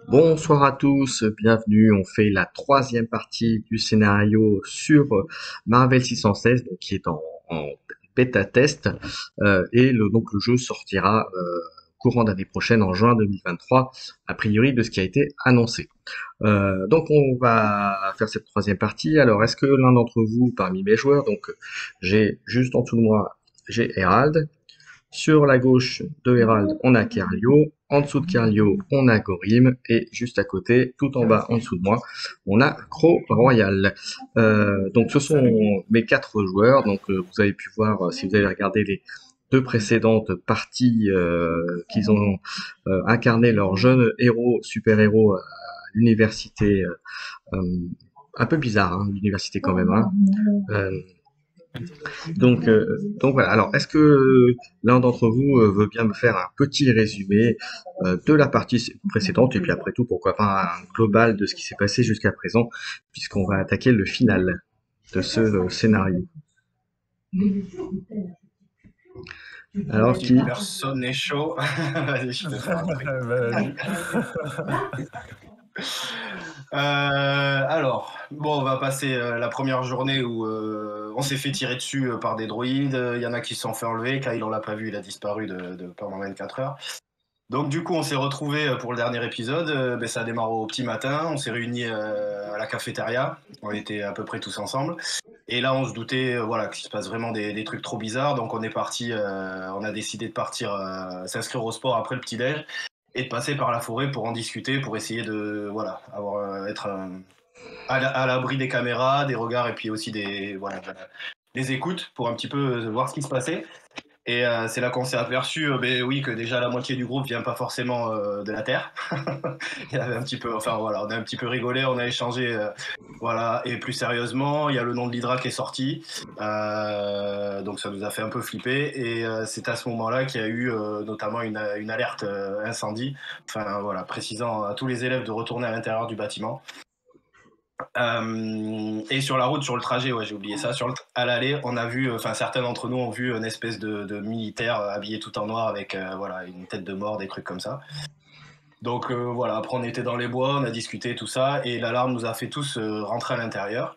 Bonsoir à tous, bienvenue. On fait la troisième partie du scénario sur Marvel 616, donc qui est en bêta test, donc le jeu sortira courant d'année prochaine en juin 2023, a priori de ce qui a été annoncé. Donc on va faire cette troisième partie. Alors est-ce que l'un d'entre vous, parmi mes joueurs, donc j'ai juste en dessous de moi, j'ai Herald. Sur la gauche de Herald, on a Kerlio. En dessous de Kerlio, on a Gorim. Et juste à côté, tout en bas, en dessous de moi, on a Crow Royal. Donc ce sont mes quatre joueurs. Donc vous avez pu voir, si vous avez regardé les deux précédentes parties, qu'ils ont incarné leurs jeunes héros, super-héros à l'université. Euh, un peu bizarre, hein, l'université quand même. Hein. Euh, donc voilà. Alors, est-ce que l'un d'entre vous veut bien me faire un petit résumé de la partie précédente et puis après tout, pourquoi pas un global de ce qui s'est passé jusqu'à présent, puisqu'on va attaquer le final de ce scénario. Alors Si qui personne n'est chaud, vas-y, je peux faire un truc. Vas-y. Alors, bon, on va passer la première journée où on s'est fait tirer dessus par des droïdes. Il y en a qui se sont fait enlever. Kyle, on l'a pas vu, il a disparu pendant 24 heures. Donc, du coup, on s'est retrouvés pour le dernier épisode. Ben, ça a démarré au petit matin. On s'est réunis à la cafétéria. On était à peu près tous ensemble. Et là, on se doutait voilà, qu'il se passe vraiment des trucs trop bizarres. Donc, on est parti, on a décidé de partir s'inscrire au sport après le petit-déj et de passer par la forêt pour en discuter, pour essayer de voilà, être à l'abri des caméras, des regards et puis aussi des écoutes pour un petit peu voir ce qui se passait. Et c'est là qu'on s'est aperçu, ben oui, que déjà la moitié du groupe vient pas forcément de la Terre. Il y avait un petit peu, enfin voilà, on a un petit peu rigolé, on a échangé, voilà. Et plus sérieusement, il y a le nom de l'Hydra qui est sorti, donc ça nous a fait un peu flipper. Et c'est à ce moment-là qu'il y a eu notamment une alerte incendie, enfin voilà, précisant à tous les élèves de retourner à l'intérieur du bâtiment. Et sur la route, sur le trajet, ouais, j'ai oublié ça. À l'aller, on a vu, enfin certains d'entre nous ont vu une espèce de militaire habillé tout en noir avec voilà une tête de mort, des trucs comme ça. Donc voilà, après on était dans les bois, on a discuté tout ça, et l'alarme nous a fait tous rentrer à l'intérieur.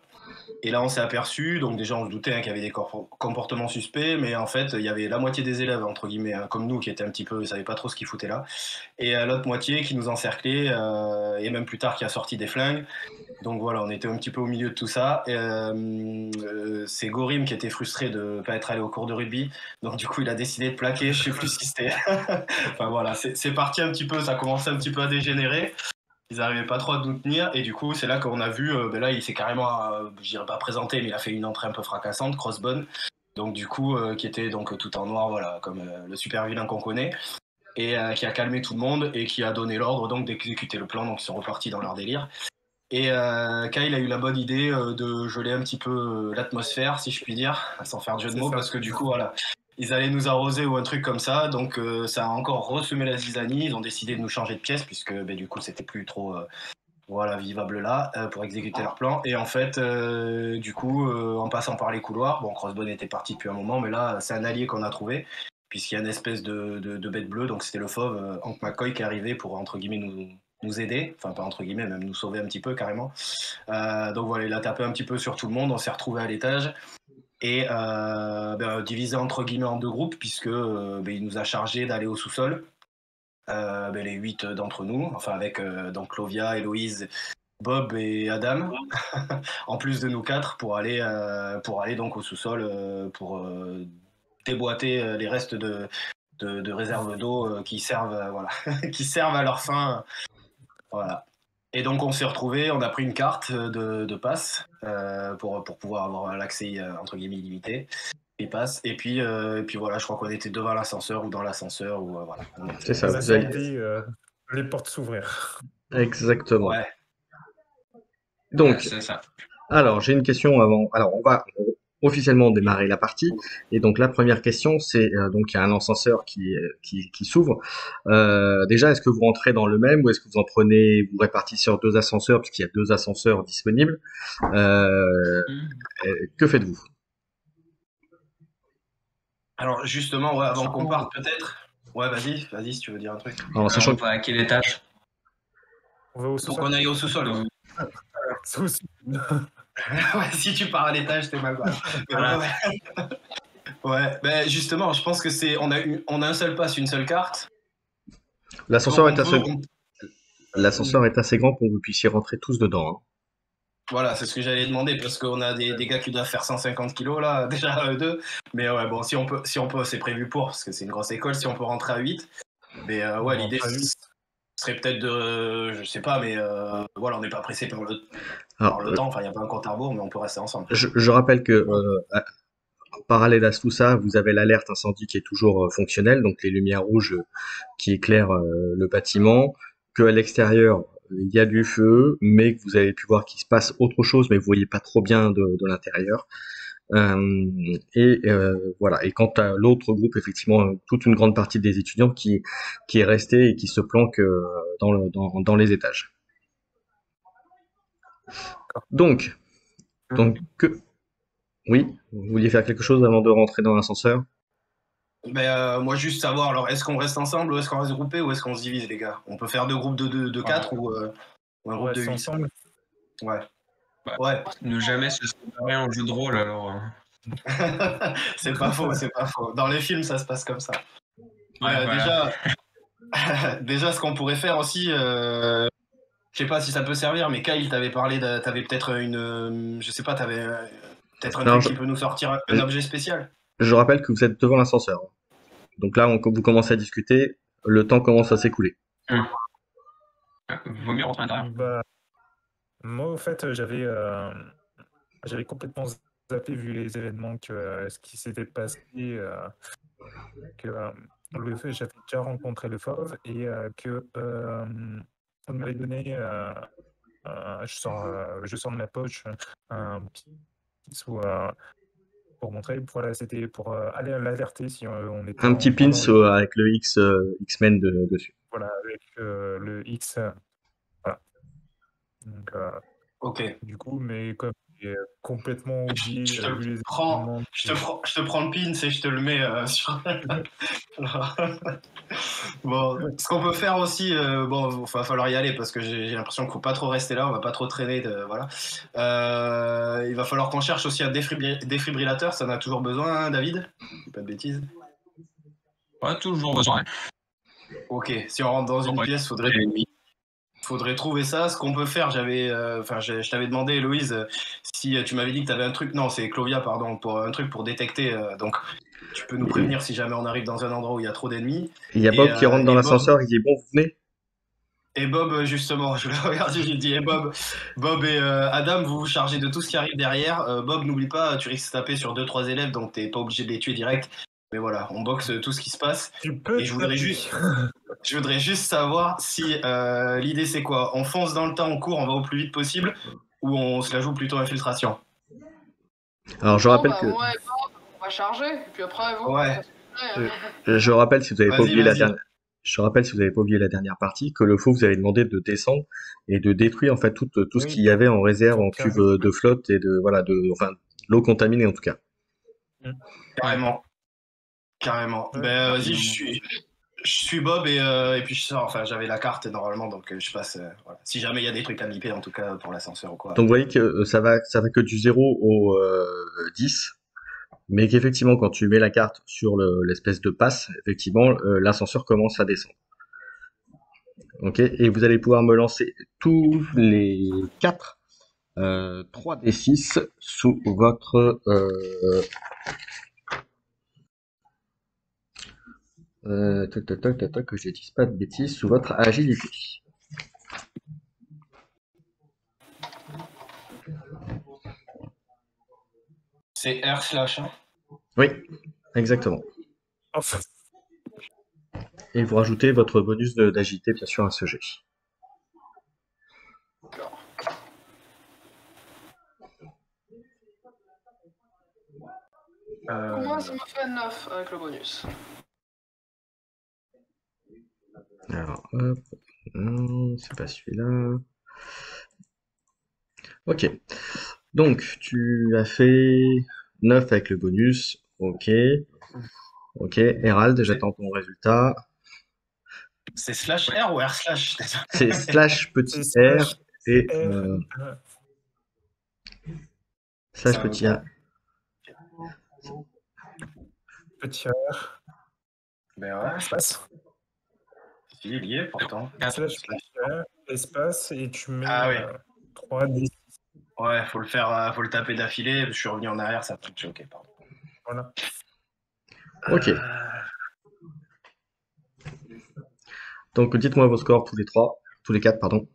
Et là, on s'est aperçu, donc déjà on se doutait hein, qu'il y avait des comportements suspects, mais en fait, il y avait la moitié des élèves, entre guillemets, hein, comme nous, qui étaient un petit peu, ils savaient pas trop ce qu'ils foutaient là, et l'autre moitié qui nous encerclait, et même plus tard qui a sorti des flingues. Donc voilà, on était un petit peu au milieu de tout ça. Et, c'est Gorim qui était frustré de ne pas être allé au cours de rugby. Donc du coup, il a décidé de plaquer. Je sais plus ce qui c'était. Enfin voilà, c'est parti un petit peu. Ça commençait un petit peu à dégénérer. Ils n'arrivaient pas trop à nous tenir. Et du coup, c'est là qu'on a vu. Ben là, il s'est carrément, je dirais pas présenté, mais il a fait une entrée un peu fracassante, Crossbone. Donc du coup, qui était donc tout en noir, voilà, comme le super vilain qu'on connaît. Et qui a calmé tout le monde et qui a donné l'ordre donc d'exécuter le plan. Donc ils sont repartis dans leur délire. Et Kyle a eu la bonne idée de geler un petit peu l'atmosphère, si je puis dire, sans faire de jeu de mots, parce que du coup, voilà, ils allaient nous arroser ou un truc comme ça. Donc ça a encore ressemé la zizanie. Ils ont décidé de nous changer de pièce, puisque du coup, c'était plus trop voilà, vivable là, pour exécuter leur plan. Et en fait, du coup, en passant par les couloirs, bon, Crossbone était parti depuis un moment, mais là, c'est un allié qu'on a trouvé, puisqu'il y a une espèce de bête bleue, donc c'était le fauve, Hank McCoy, qui est arrivé pour, entre guillemets, nous aider, enfin pas entre guillemets, même nous sauver un petit peu carrément. Donc voilà, il a tapé un petit peu sur tout le monde, on s'est retrouvé à l'étage et divisé entre guillemets en deux groupes puisque il nous a chargé d'aller au sous-sol, les 8 d'entre nous, enfin avec donc Clovia, Héloïse, Bob et Adam, en plus de nous quatre pour aller donc au sous-sol pour déboîter les restes de réserves d'eau qui servent voilà qui servent à leur fin. Voilà. Et donc on s'est retrouvés, on a pris une carte de passe pour pouvoir avoir l'accès entre guillemets illimité. Et passe. Et puis voilà, je crois qu'on était devant l'ascenseur ou dans l'ascenseur ou voilà. On c'est était. ça, On a vous avez senti les portes s'ouvrir. exactement. Ouais, ouais, Donc c'est ça. alors, j'ai une question avant. Alors, on va officiellement démarrer la partie. Et donc, la première question, c'est donc il y a un ascenseur qui s'ouvre. Déjà, est-ce que vous rentrez dans le même ou est-ce que vous en prenez, vous répartissez sur deux ascenseurs puisqu'il y a deux ascenseurs disponibles. Euh, que faites-vous? Alors justement, ouais, avant qu'on parte peut-être. Ouais, vas-y si tu veux dire un truc. En sachant On que va à quel étage? On va au Faut sous-sol. qu'on aille au sous-sol. Ouais. C'est aussi. Ouais, si tu pars à l'étage, t'es mal barré. Mais Voilà. ouais. Ouais, ben justement, je pense que on a un seul pass, une seule carte. Donc L'ascenseur on est assez, peut, on- l'ascenseur est assez grand pour que vous puissiez rentrer tous dedans, hein. Voilà, c'est ce que j'allais demander parce qu'on a des gars qui doivent faire 150 kilos là, déjà eux deux. Mais ouais, bon, si on peut, c'est prévu pour parce que c'est une grosse école. Si on peut rentrer à 8, mais ouais, On l'idée rentre à 8. serait peut-être de, je sais pas, mais voilà, on n'est pas pressé par Alors, le temps. Enfin, il n'y a pas un compte à rebours, mais on peut rester ensemble. je rappelle que en parallèle à tout ça, vous avez l'alerte incendie qui est toujours fonctionnelle, donc les lumières rouges qui éclairent le bâtiment, que à l'extérieur il y a du feu, mais que vous avez pu voir qu'il se passe autre chose, mais vous voyez pas trop bien de l'intérieur. Voilà. Et quant à l'autre groupe, effectivement, toute une grande partie des étudiants qui est restée et qui se planque dans les étages. Donc, que oui, vous vouliez faire quelque chose avant de rentrer dans l'ascenseur? Mais moi, juste savoir, alors, est-ce qu'on reste ensemble ou est-ce qu'on reste groupé ou est-ce qu'on se divise, les gars? On peut faire deux groupes de 4 ou un On groupe de reste 8. ensemble. Ouais. Bah, Ouais. Ne jamais se séparer en jeu de rôle, alors. C'est pas faux, c'est pas faux. Dans les films, ça se passe comme ça. Ouais, voilà. Déjà, ce qu'on pourrait faire aussi, je sais pas si ça peut servir, mais Kyle, t'avais parlé, t'avais peut-être je sais pas, t'avais peut-être un Alors, truc qui peut nous sortir un objet spécial. je rappelle que vous êtes devant l'ascenseur. Donc là, vous commencez à discuter, le temps commence à s'écouler. Vaut mieux rentrer à l'intérieur. Bah, moi, au fait, j'avais complètement zappé vu les événements ce qui s'était passé, que j'avais déjà rencontré le fauve et que on m'avait donné, je sors de ma poche un petit sous pour montrer, voilà, c'était pour aller l'alerter si on était Un petit en pins danger. avec le X-Men dessus. Voilà, avec le X, voilà. Donc, Ok. du coup, mais comme j'ai complètement oublié, Je vu les te prends, événements, je te prends le pin et je te le mets sur. Bon, ce qu'on peut faire aussi, bon, il va falloir y aller parce que j'ai l'impression qu'il ne faut pas trop rester là, on va pas trop traîner, voilà. Il va falloir qu'on cherche aussi un défibrillateur, ça en a toujours besoin, hein, David? Pas de bêtises. Pas toujours besoin. Ok, si on rentre dans une Ouais. pièce, faudrait trouver ça. Ce qu'on peut faire, je t'avais demandé, Héloïse, si tu m'avais dit que tu avais un truc, non, c'est Clovia, pardon, pour un truc pour détecter, donc tu peux nous prévenir si jamais on arrive dans un endroit où il y a trop d'ennemis. Il y a Bob qui rentre dans l'ascenseur, il dit bon, vous venez? Et Bob, justement, je l'ai regardé, j'ai dit, Bob et Adam, vous vous chargez de tout ce qui arrive derrière. Bob, n'oublie pas, tu risques de taper sur 2-3 élèves, donc t'es pas obligé de les tuer direct. Mais voilà, on boxe tout ce qui se passe. tu peux Et je voudrais juste savoir si l'idée c'est quoi? On fonce dans le tas, on court, on va au plus vite possible, ou on se la joue plutôt infiltration? Alors je rappelle que Moi et Bob, on va charger, et puis après, vous. Ouais. je rappelle si vous avez pas Vas-y, oublié la vas-y. dernière. Je rappelle si vous avez pas oublié la dernière partie que le faux vous avez demandé de descendre et de détruire en fait tout ce Oui. qu'il y avait en réserve en Carrément. cuve de flotte et enfin l'eau contaminée en tout cas. Carrément. Carrément. Ouais. Ben vas-y, je suis Bob et puis je sors. Enfin, j'avais la carte normalement, donc je passe. Voilà. Si jamais il y a des trucs à biper, en tout cas pour l'ascenseur ou quoi. Donc vous voyez que ça va que du 0 au 10, mais qu'effectivement quand tu mets la carte sur l'espèce de passe, effectivement l'ascenseur commence à descendre. Ok, et vous allez pouvoir me lancer tous les 4 3d6 sous votre que je dise pas de bêtises, sous votre agilité. C'est R/, hein. Oui, exactement. Enfin, Et vous rajoutez votre bonus d'agilité bien sûr à ce jet. Moi, ça me fait 9 avec le bonus. Alors, hop, non, c'est pas celui-là. Ok. Donc, tu as fait 9 avec le bonus. Ok. Ok. Hérald, j'attends ton résultat. C'est slash R ou R slash? C'est slash petit C'est r et R, slash Ça petit me a. petit R, Ben ouais, espace. il est lié pourtant. Slash petit R, espace, et tu mets Ah oui. 3, 10. Ouais, faut le taper d'affilée. Je suis revenu en arrière, ça peut choquer, pardon. Voilà. Ok. Donc dites-moi vos scores tous les quatre, pardon.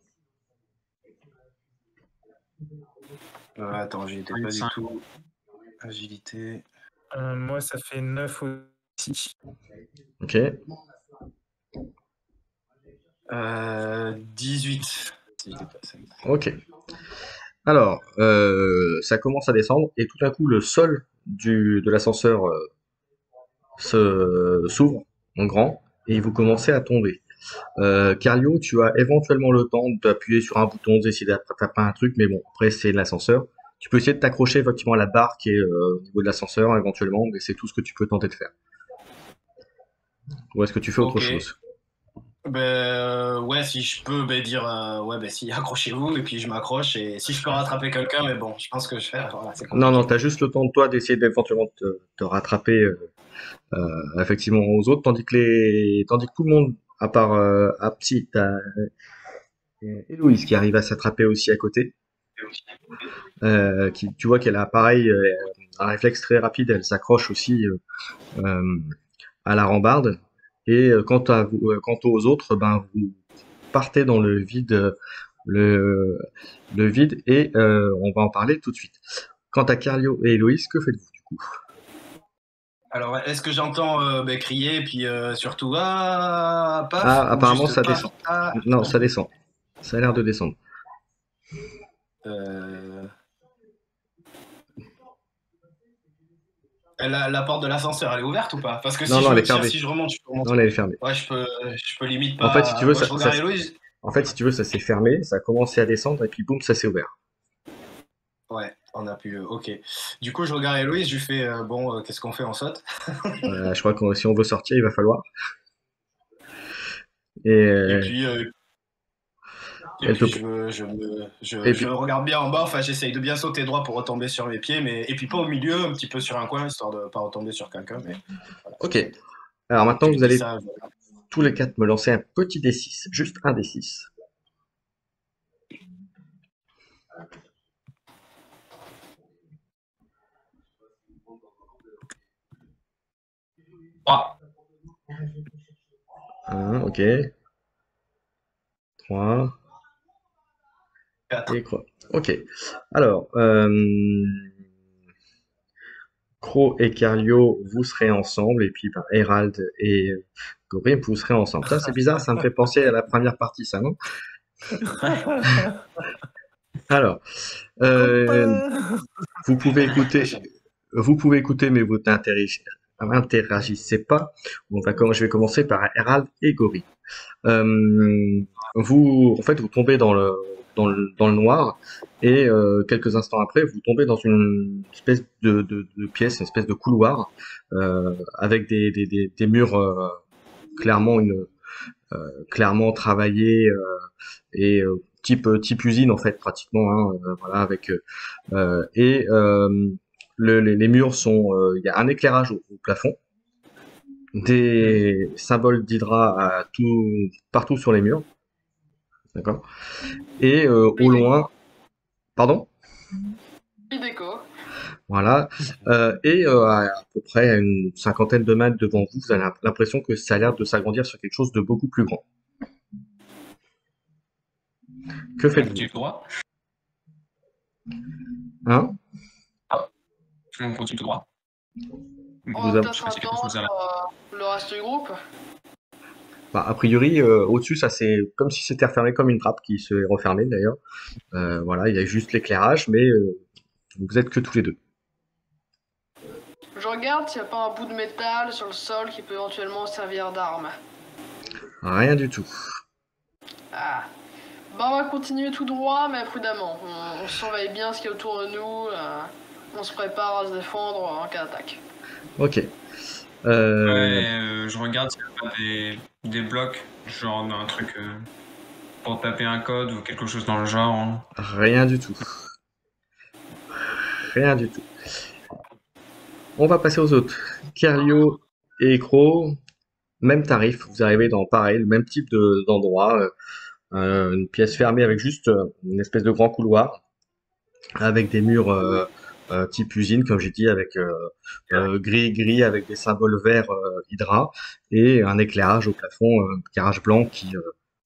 Attends, j'y étais pas du tout. Agilité. Moi, ça fait 9 aussi. Ok. 18. Si j'étais pas ça. Ok. Alors, ça commence à descendre et tout d'un coup le sol de l'ascenseur s'ouvre en grand et vous commencez à tomber. Carlio, tu as éventuellement le temps d'appuyer sur un bouton, d'essayer d'attraper un truc, mais bon, après c'est l'ascenseur. Tu peux essayer de t'accrocher effectivement à la barre qui est au niveau de l'ascenseur éventuellement, mais c'est tout ce que tu peux tenter de faire. Ou est-ce que tu fais autre Ok. chose? Ouais, si je peux dire, ouais, si, accrochez-vous, et puis je m'accroche, et si je peux rattraper quelqu'un, mais bon, je pense que je fais, voilà, c'est compliqué. Non, t'as juste le temps de toi d'essayer d'éventuellement te rattraper effectivement aux autres, tandis que tout le monde, à part Apti, t'as Héloïse qui arrive à s'attraper aussi à côté. Tu vois qu'elle a pareil un réflexe très rapide, elle s'accroche aussi à la rambarde. Et quant aux autres, ben vous partez dans le vide, le vide, et on va en parler tout de suite. Quant à Carlio et Héloïse, que faites-vous du coup? Alors, est-ce que j'entends crier, et puis surtout, ah, paf, Ah, ou apparemment juste ça paf, descend. ah, Non, ça descend. Ça a l'air de descendre. la porte de l'ascenseur, elle est ouverte ou pas? Parce que Non, si non, je elle me est tire, fermée. si je remonte, je peux remonter. Non, elle est fermée. Ouais, je peux limite En fait, si tu veux, Moi, je regarde Héloïse. En fait, si tu veux, ça s'est fermé, ça a commencé à descendre et puis boum, ça s'est ouvert. Ouais, on a pu. Ok. Du coup, je regarde Héloïse, je lui fais qu'est-ce qu'on fait? On saute? Je crois que si on veut sortir, il va falloir. Et, Et puis, elle te- je regarde bien en bas, enfin j'essaye de bien sauter droit pour retomber sur mes pieds, et puis pas au milieu, un petit peu sur un coin, histoire de pas retomber sur quelqu'un. Mais voilà, Ok. Alors maintenant, tu vous dis allez ça, tous les quatre me lancer un petit D6, juste un D6. Ah, 1, ok. 3. 4. Et quoi? Ok. Alors, Crow et Carlio, vous serez ensemble, et puis ben, Herald et Gorim, vous serez ensemble. Ça, c'est bizarre, ça me fait penser à la première partie, ça, non? Alors, vous pouvez écouter, mais vous n'interagissez pas. Je vais commencer par Herald et Gorim. En fait, vous tombez dans le noir, et quelques instants après, vous tombez dans une espèce de pièce, une espèce de couloir, avec des murs clairement travaillés, et type usine en fait pratiquement, hein, voilà, avec et les murs sont, il y a un éclairage au plafond, des symboles d'Hydra partout sur les murs. D'accord. Et au loin, pardon? Déco. Voilà. Et à peu près à une cinquantaine de mètres devant vous, vous avez l'impression que ça a l'air de s'agrandir sur quelque chose de beaucoup plus grand. Que on faites-vous? continue tout droit. Hein? On continue tout droit. On Vous va avez- peut-être attendre le reste du groupe. Bah, a priori, au-dessus, ça c'est comme si c'était refermé comme une trappe qui se est refermée d'ailleurs. Voilà, il y a juste l'éclairage, mais vous êtes que tous les deux. Je regarde s'il n'y a pas un bout de métal sur le sol qui peut éventuellement servir d'arme. Rien du tout. Ah. Bah on va continuer tout droit mais prudemment. On surveille bien ce qu'il y a autour de nous. On se prépare à se défendre en cas d'attaque. Ok. Euh, Ouais, je regarde s'il n'y a pas des blocs, genre un truc pour taper un code ou quelque chose dans le genre, hein. Rien du tout. Rien du tout. On va passer aux autres. Kerlio et Ekro, même tarif. Vous arrivez dans pareil, le même type d'endroit. Une pièce fermée avec juste une espèce de grand couloir, avec des murs type usine, comme j'ai dit, avec gris avec des symboles verts Hydra, et un éclairage au plafond, éclairage blanc qui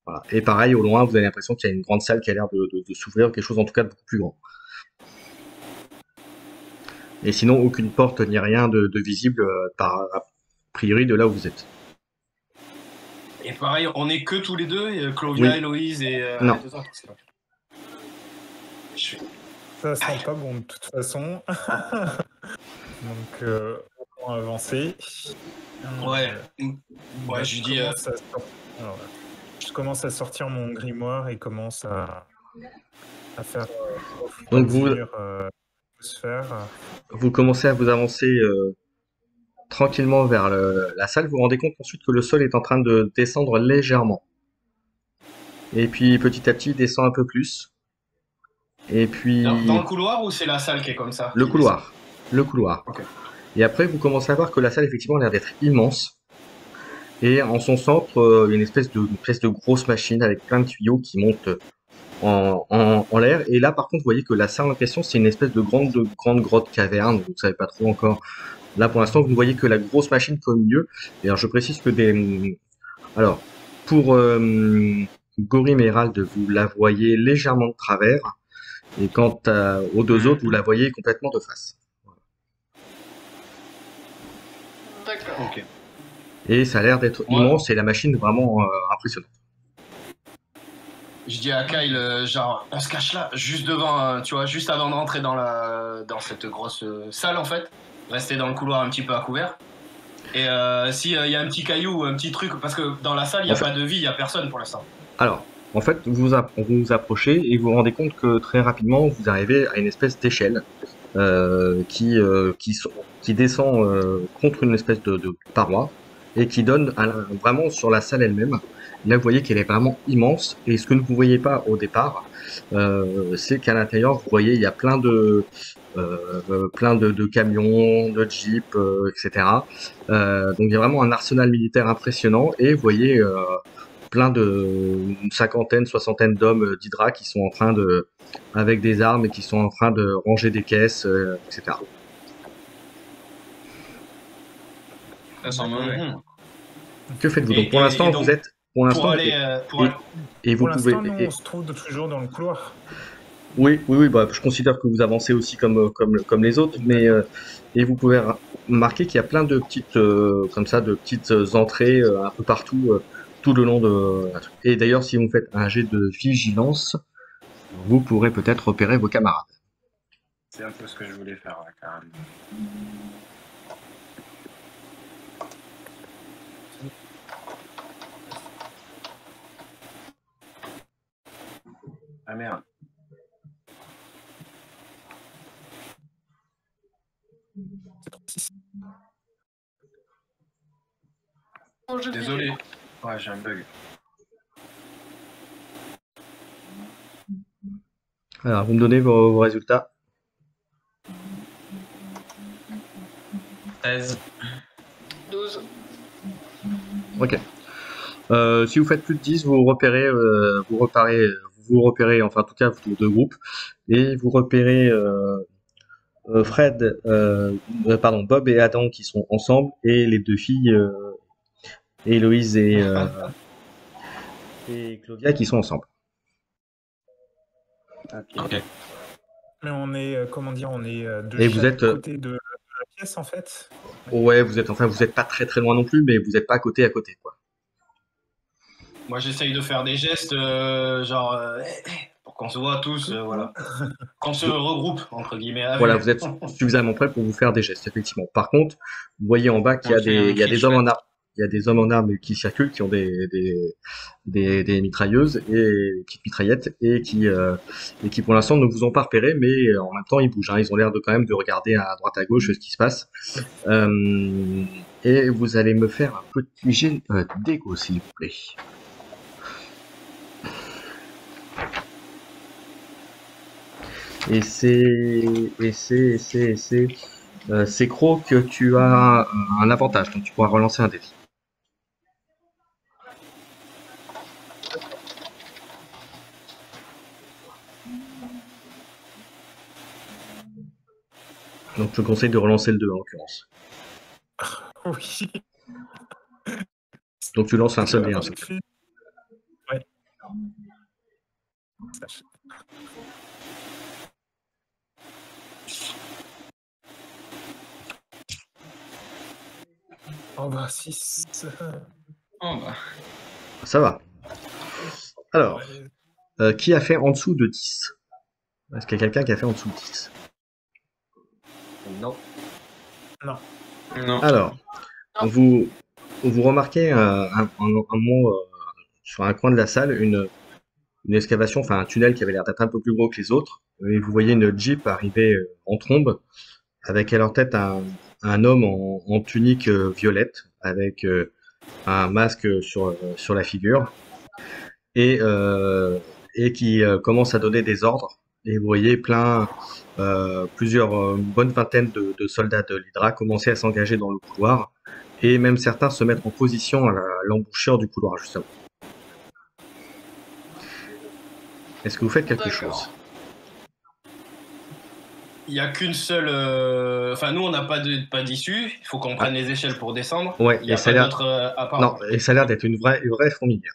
voilà. Et pareil, au loin, vous avez l'impression qu'il y a une grande salle qui a l'air de s'ouvrir, quelque chose en tout cas de beaucoup plus grand. Et sinon, aucune porte ni rien de visible par a priori de là où vous êtes. Et pareil, on est que tous les deux, Claudia, Oui. Héloïse et Non. les deux autres. Je suis- Ça sent pas bon de toute façon. Donc, on va avancer. Ouais. Bah, Ouais, je lui dis. Je commence à sortir mon grimoire et commence à faire Donc vous, sphère. vous commencez à vous avancer tranquillement vers la salle. Vous vous rendez compte ensuite que le sol est en train de descendre légèrement. Et puis petit à petit, il descend un peu plus. Et puis Dans le couloir ou c'est la salle qui est comme ça? le couloir. Le couloir. Ok. Et après, vous commencez à voir que la salle, effectivement, a l'air d'être immense. Et en son centre, il y a une espèce de grosse machine avec plein de tuyaux qui montent en l'air. Et là, par contre, vous voyez que la salle en question, c'est une espèce de grande grotte caverne. Vous ne savez pas trop encore. Là, pour l'instant, vous ne voyez que la grosse machine qui est au milieu. Et alors, je précise que alors, pour Gorim et Hérald, vous la voyez légèrement de travers. Et quant aux deux autres, vous la voyez complètement de face. D'accord. Ok. Et ça a l'air d'être immense et la machine est vraiment impressionnante. Je dis à Kyle, genre, on se cache là, juste devant, tu vois, juste avant de rentrer dans cette grosse salle en fait. Rester dans le couloir un petit peu à couvert. Et s'il y a un petit caillou ou un petit truc, parce que dans la salle, il n'y a pas de vie, il n'y a personne pour l'instant. Alors, en fait, vous vous approchez et vous vous rendez compte que très rapidement, vous arrivez à une espèce d'échelle qui descend contre une espèce de paroi et qui donne vraiment sur la salle elle-même. Là, vous voyez qu'elle est vraiment immense et ce que ne vous voyez pas au départ, c'est qu'à l'intérieur, vous voyez, il y a plein de camions, de jeeps, etc. Donc il y a vraiment un arsenal militaire impressionnant et vous voyez une cinquantaine, soixantaine d'hommes d'Hydra qui sont en train avec des armes et qui sont en train de ranger des caisses, etc. Ça sent mauvais. Que faites-vous? Donc pour l'instant, vous êtes et vous Pour pouvez. l'instant, nous, on se trouve toujours dans le couloir. Oui, bah, je considère que vous avancez aussi comme les autres, mais et vous pouvez remarquer qu'il y a plein de petites comme ça, de petites entrées un peu partout, tout le long de. Et d'ailleurs, si vous faites un jet de vigilance, vous pourrez peut-être repérer vos camarades. C'est un peu ce que je voulais faire, ouais, carrément. Ah merde. Désolé. Ouais, j'ai un bug. Alors, vous me donnez vos résultats. 13. 12. Ok. Si vous faites plus de 10, vous repérez, enfin en tout cas vos deux groupes, et vous repérez Bob et Adam qui sont ensemble, et les deux filles, Héloïse et Claudia qui sont ensemble. Ok. Mais on est, on est de Et chaque vous êtes, côté de la pièce en fait. ouais, vous êtes pas très très loin non plus, mais vous n'êtes pas à côté, quoi. Moi, j'essaye de faire des gestes, pour qu'on se voit tous, voilà. Qu'on se regroupe, entre guillemets. Voilà, vous êtes suffisamment prêts pour vous faire des gestes, effectivement. Par contre, vous voyez en bas qu'il y a des hommes en armes. Il y a des hommes en armes qui circulent, qui ont des mitrailleuses et des petites mitraillettes et qui pour l'instant ne vous ont pas repéré, mais en même temps ils bougent. Ils ont l'air quand même de regarder à droite à gauche ce qui se passe. Et vous allez me faire un petit jet d'égo, s'il vous plaît. Et c'est Croc que tu as un avantage, donc tu pourras relancer un défi. Donc je te conseille de relancer le 2 en l'occurrence. Oui. Donc tu lances un seul dé. En Hein, s'il te plaît. effet. Ouais. Sache. Oh bah 6. Oh bah. Ça va. Alors, qui a fait en dessous de 10? Est-ce qu'il y a quelqu'un qui a fait en dessous de 10? Non. Non. Non. Alors, Non. vous remarquez un mot sur un coin de la salle, une excavation, enfin un tunnel qui avait l'air d'être un peu plus gros que les autres, et vous voyez une Jeep arriver en trombe, avec à leur tête un homme en tunique violette, avec un masque sur la figure, et qui commence à donner des ordres. Et vous voyez plusieurs, une bonne vingtaine de soldats de l'Hydra commencer à s'engager dans le couloir, et même certains se mettre en position à l'embouchure du couloir, justement. Est-ce que vous faites quelque chose? Il n'y a qu'une seule. Enfin, nous, on n'a pas d'issue. Il faut qu'on prenne les échelles pour descendre. Ouais, Il n'y a et ça a pas l'air... d'autre à part. Non, et ça a l'air d'être une vraie fourmilière.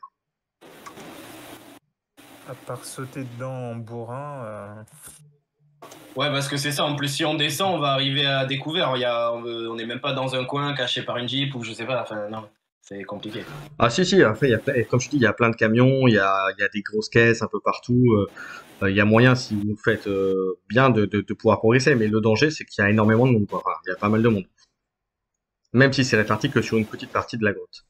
À part sauter dedans en bourrin. Ouais, parce que c'est ça. En plus, si on descend, on va arriver à découvert. On n'est même pas dans un coin caché par une Jeep ou je sais pas. Enfin, non, c'est compliqué. Ah si, après, comme je dis, il y a plein de camions, il y a des grosses caisses un peu partout. Il y a moyen, si vous faites bien, de pouvoir progresser. Mais le danger, c'est qu'il y a énormément de monde, quoi. Enfin, il y a pas mal de monde. Même si c'est réparti que sur une petite partie de la grotte.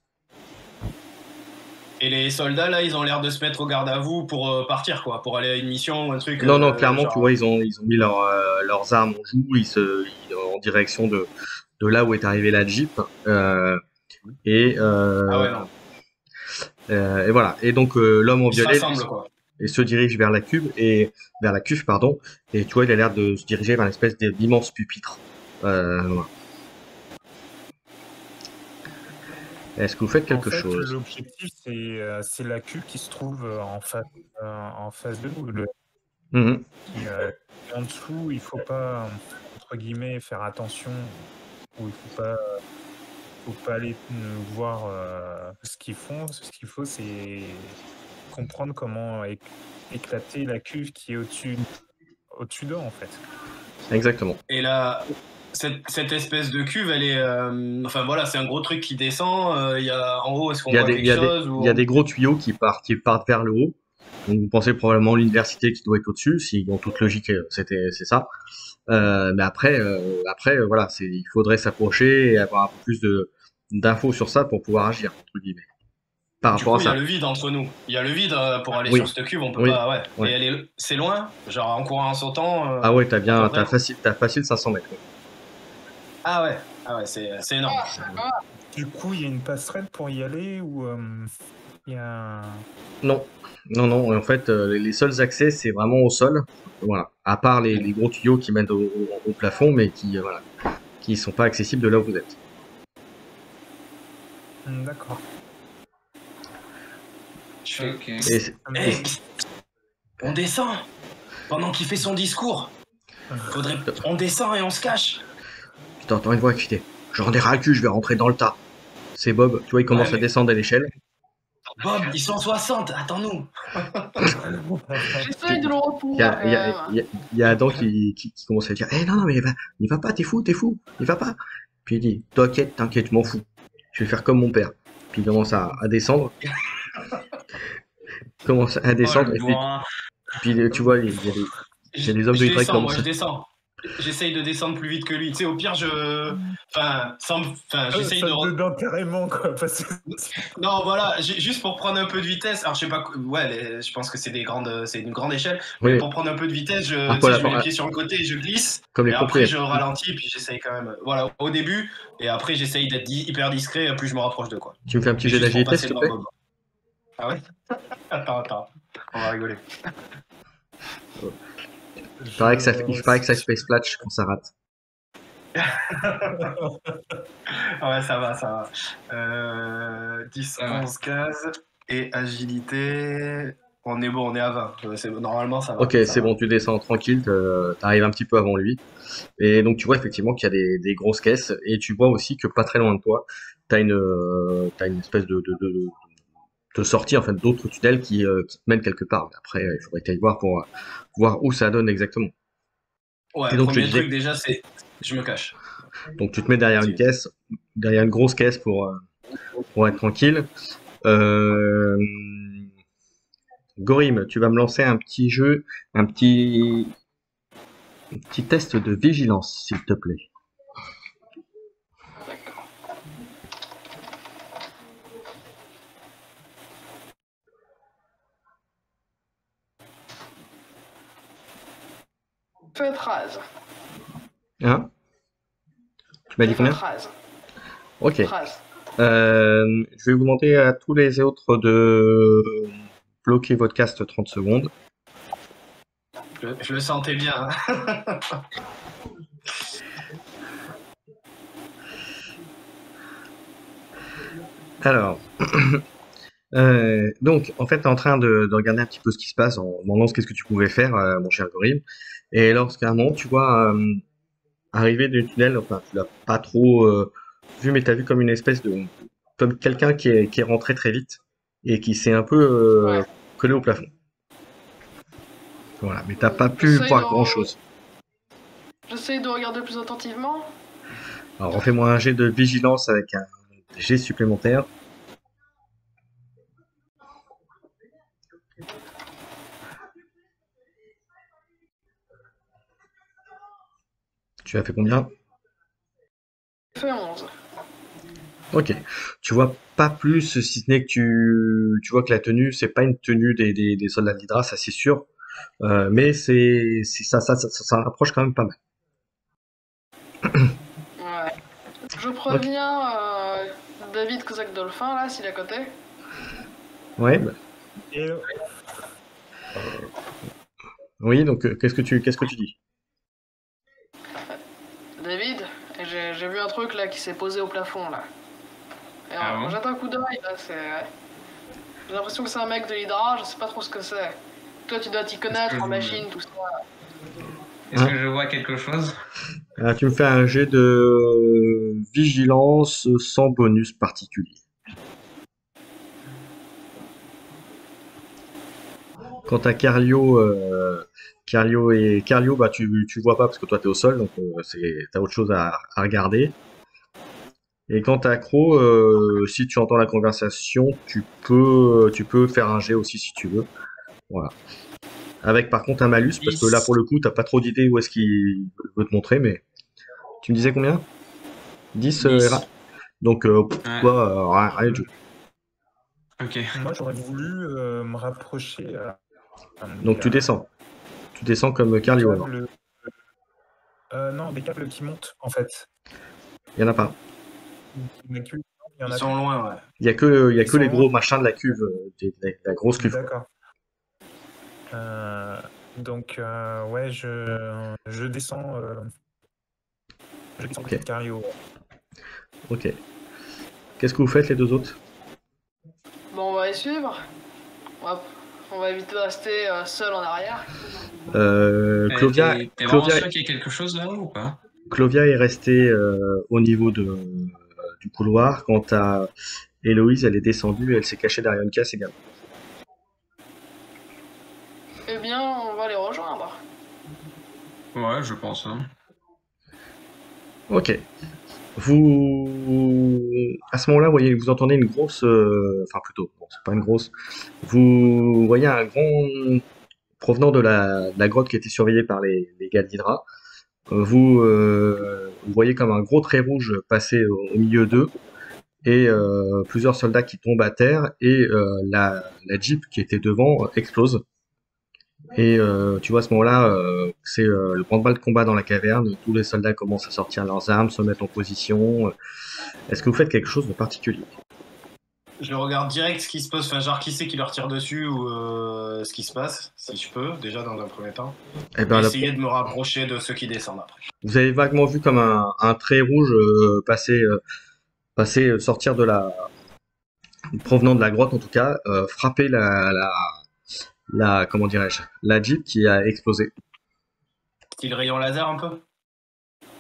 Et les soldats, là, ils ont l'air de se mettre au garde à vous pour partir, quoi. Pour aller à une mission ou un truc. Non, clairement, genre... tu vois, ils ont mis leurs armes en joue, en direction de là où est arrivée la Jeep. Et non. et voilà. Et donc l'homme en Ils se violet rassemblent, quoi. et se dirige vers la cuve pardon. Et tu vois, il a l'air de se diriger vers une espèce d'immense pupitre. Voilà. Est-ce que vous faites quelque chose? L'objectif, c'est la cuve qui se trouve en face de nous. En dessous, il faut pas, entre guillemets, faire attention, ou il faut pas aller voir ce qu'ils font. Ce qu'il faut, c'est comprendre comment éclater la cuve qui est au-dessus d'eux, en fait. Exactement. Et là, cette espèce de cuve, elle est. Enfin voilà, c'est un gros truc qui descend. Il y a en haut, est-ce qu'on voit quelque chose Il y a des gros tuyaux qui partent vers le haut. Donc vous pensez probablement l'université qui doit être au-dessus, si dans toute logique c'est ça. Mais après voilà, il faudrait s'approcher et avoir un peu plus d'infos sur ça pour pouvoir agir, entre guillemets. Par rapport à ça. Il y a le vide entre nous. Il y a le vide pour aller Oui. sur cette cuve, on peut Oui. pas. Ouais. Et c'est loin, genre en courant, en sautant. Ah ouais, t'as facile 500 mètres. Ouais. Ah ouais, c'est énorme. Du coup, il y a une passerelle pour y aller ou il y a... Non. En fait, les seuls accès, c'est vraiment au sol. Voilà. À part les gros tuyaux qui mènent au plafond, mais qui sont pas accessibles de là où vous êtes. D'accord. Ok. On descend pendant qu'il fait son discours. On descend et on se cache. Tu t'entends une voix qui fait « J'en ai ras le cul, je vais rentrer dans le tas. » C'est Bob, tu vois, il commence à descendre à l'échelle. Bob, ils sont 60, attends-nous. J'essaye de le retenir. Il y a Adam qui commence à dire « Eh non, mais il va pas, t'es fou, il va pas. » Puis il dit « T'inquiète, je m'en fous. Je vais faire comme mon père. » Puis il commence à descendre. Et puis tu vois, il y a des hommes de l'Hydra qui commencent Je descends. j'essaye de descendre plus vite que lui. Tu sais, au pire, j'essaye Ça de. te dedans carrément, quoi. Parce que... Non, voilà, juste pour prendre un peu de vitesse. Alors, je sais pas, ouais, je pense que c'est une grande échelle. Mais Oui, pour prendre un peu de vitesse, un tu peu sais, je mets les pieds sur le côté et je glisse. comme les Et après, pompiers. je ralentis, puis j'essaye quand même. Voilà, au début. Et après, j'essaye d'être hyper discret, plus je me rapproche de quoi. Tu me fais un petit Et jet juste pour d'agilité, passer s'il te le plaît? bord. Ah ouais? Attends. On va rigoler. Il paraît que ça fait splash quand ça rate. Ouais, ça va. 10, Ça va. 11, 15. Et agilité. On est bon, on est à 20. Normalement, ça va. Ok, ça c'est va. bon, tu descends tranquille, t'arrives un petit peu avant lui. Et donc tu vois effectivement qu'il y a des grosses caisses, et tu vois aussi que pas très loin de toi, t'as une espèce de sortie, en fait, d'autres tunnels qui te mènent quelque part. Mais après, il faudrait que tu ailles voir pour voir où ça donne exactement. Ouais, Et donc je te premier truc disais, déjà, c'est. Je me cache. donc tu te mets derrière une caisse, derrière une grosse caisse pour être tranquille. Euh, Gorim, tu vas me lancer un petit jeu, un petit test de vigilance, s'il te plaît. D'accord. Faites rase. Hein? Tu m'as dit combien? Rase. Ok. Rase. Je vais vous demander à tous les autres de bloquer votre cast 30 secondes. Je le sentais bien. Hein. Alors, donc, en fait, tu es en train de regarder un petit peu ce qui se passe en demandant qu'est-ce que tu pouvais faire, mon cher Gorille. Et lorsqu'à un moment, tu vois arriver du tunnel, enfin, tu l'as pas trop vu, mais tu as vu comme une espèce de... comme quelqu'un qui est rentré très vite et qui s'est un peu Ouais. collé au plafond. Voilà, mais t'as pas pu J'essaye voir de- grand-chose. J'essaye de regarder plus attentivement. Alors, refais-moi un jet de vigilance avec un jet supplémentaire. Tu as fait combien? Fait 11. Ok. Tu vois pas plus, si ce n'est que tu vois que la tenue, c'est pas une tenue des soldats d'Hydra, ça c'est sûr. Mais ça rapproche quand même pas mal. Ouais. Je préviens David Kozak Dolphin, là, s'il est à côté. Ouais. Bah, Et, oui. Donc qu'est-ce que tu dis? David, j'ai vu un truc là qui s'est posé au plafond là. Et Ah bon? jette un coup d'œil là, j'ai l'impression que c'est un mec de l'Hydra, je sais pas trop ce que c'est. Toi tu dois t'y connaître en machine, tout ça. Est-ce Hein? que je vois quelque chose? Tu me fais un jet de vigilance sans bonus particulier. Quant à Carlio, bah tu vois pas parce que toi t'es au sol, donc t'as autre chose à regarder. Et quant à Crow, si tu entends la conversation, tu peux faire un jet aussi si tu veux. Voilà. Avec par contre un malus, parce que là pour le coup t'as pas trop d'idées où est-ce qu'il veut te montrer, mais tu me disais combien? 10 10. Donc Ouais. toi, rien du tout. Ok. moi, j'aurais voulu me rapprocher. Donc tu descends. Tu descends comme Carlio alors. Non, des câbles qui montent, en fait. Il y en a pas. Il y en a que- il y en Ils a sont loin, ouais. Il y a que Ils sont les gros loin. machins de la cuve, la grosse cuve. D'accord. Donc, ouais, je descends. Je descends Ok. Cario. Ok. Qu'est-ce que vous faites les deux autres? Bon, on va les suivre. On va éviter de rester seul en arrière. Clovia, T'es vraiment Clovia, sûr qu'il y a quelque chose là ou pas? Clovia est restée au niveau du couloir. Quant à Héloïse, elle est descendue et elle s'est cachée derrière une caisse également. Eh bien, on va les rejoindre. Ouais, je pense. Hein. Ok. À ce moment-là, vous entendez une grosse, enfin plutôt, bon, c'est pas une grosse. Vous voyez un grand provenant de la grotte qui était surveillée par les gars d'Hydra. vous voyez comme un gros trait rouge passer au milieu d'eux et plusieurs soldats qui tombent à terre et la Jeep qui était devant explose. Et tu vois à ce moment-là, c'est le branle-bas de combat dans la caverne. Tous les soldats commencent à sortir leurs armes, se mettre en position. Est-ce que vous faites quelque chose de particulier? Je regarde direct ce qui se passe, enfin genre qui c'est qui leur tire dessus ou ce qui se passe, si je peux, déjà dans un premier temps. Eh Et ben, essayer de me rapprocher de ceux qui descendent après. vous avez vaguement vu comme un trait rouge sortir provenant de la grotte en tout cas, frapper comment dirais-je, la Jeep qui a explosé. Style rayon laser un peu?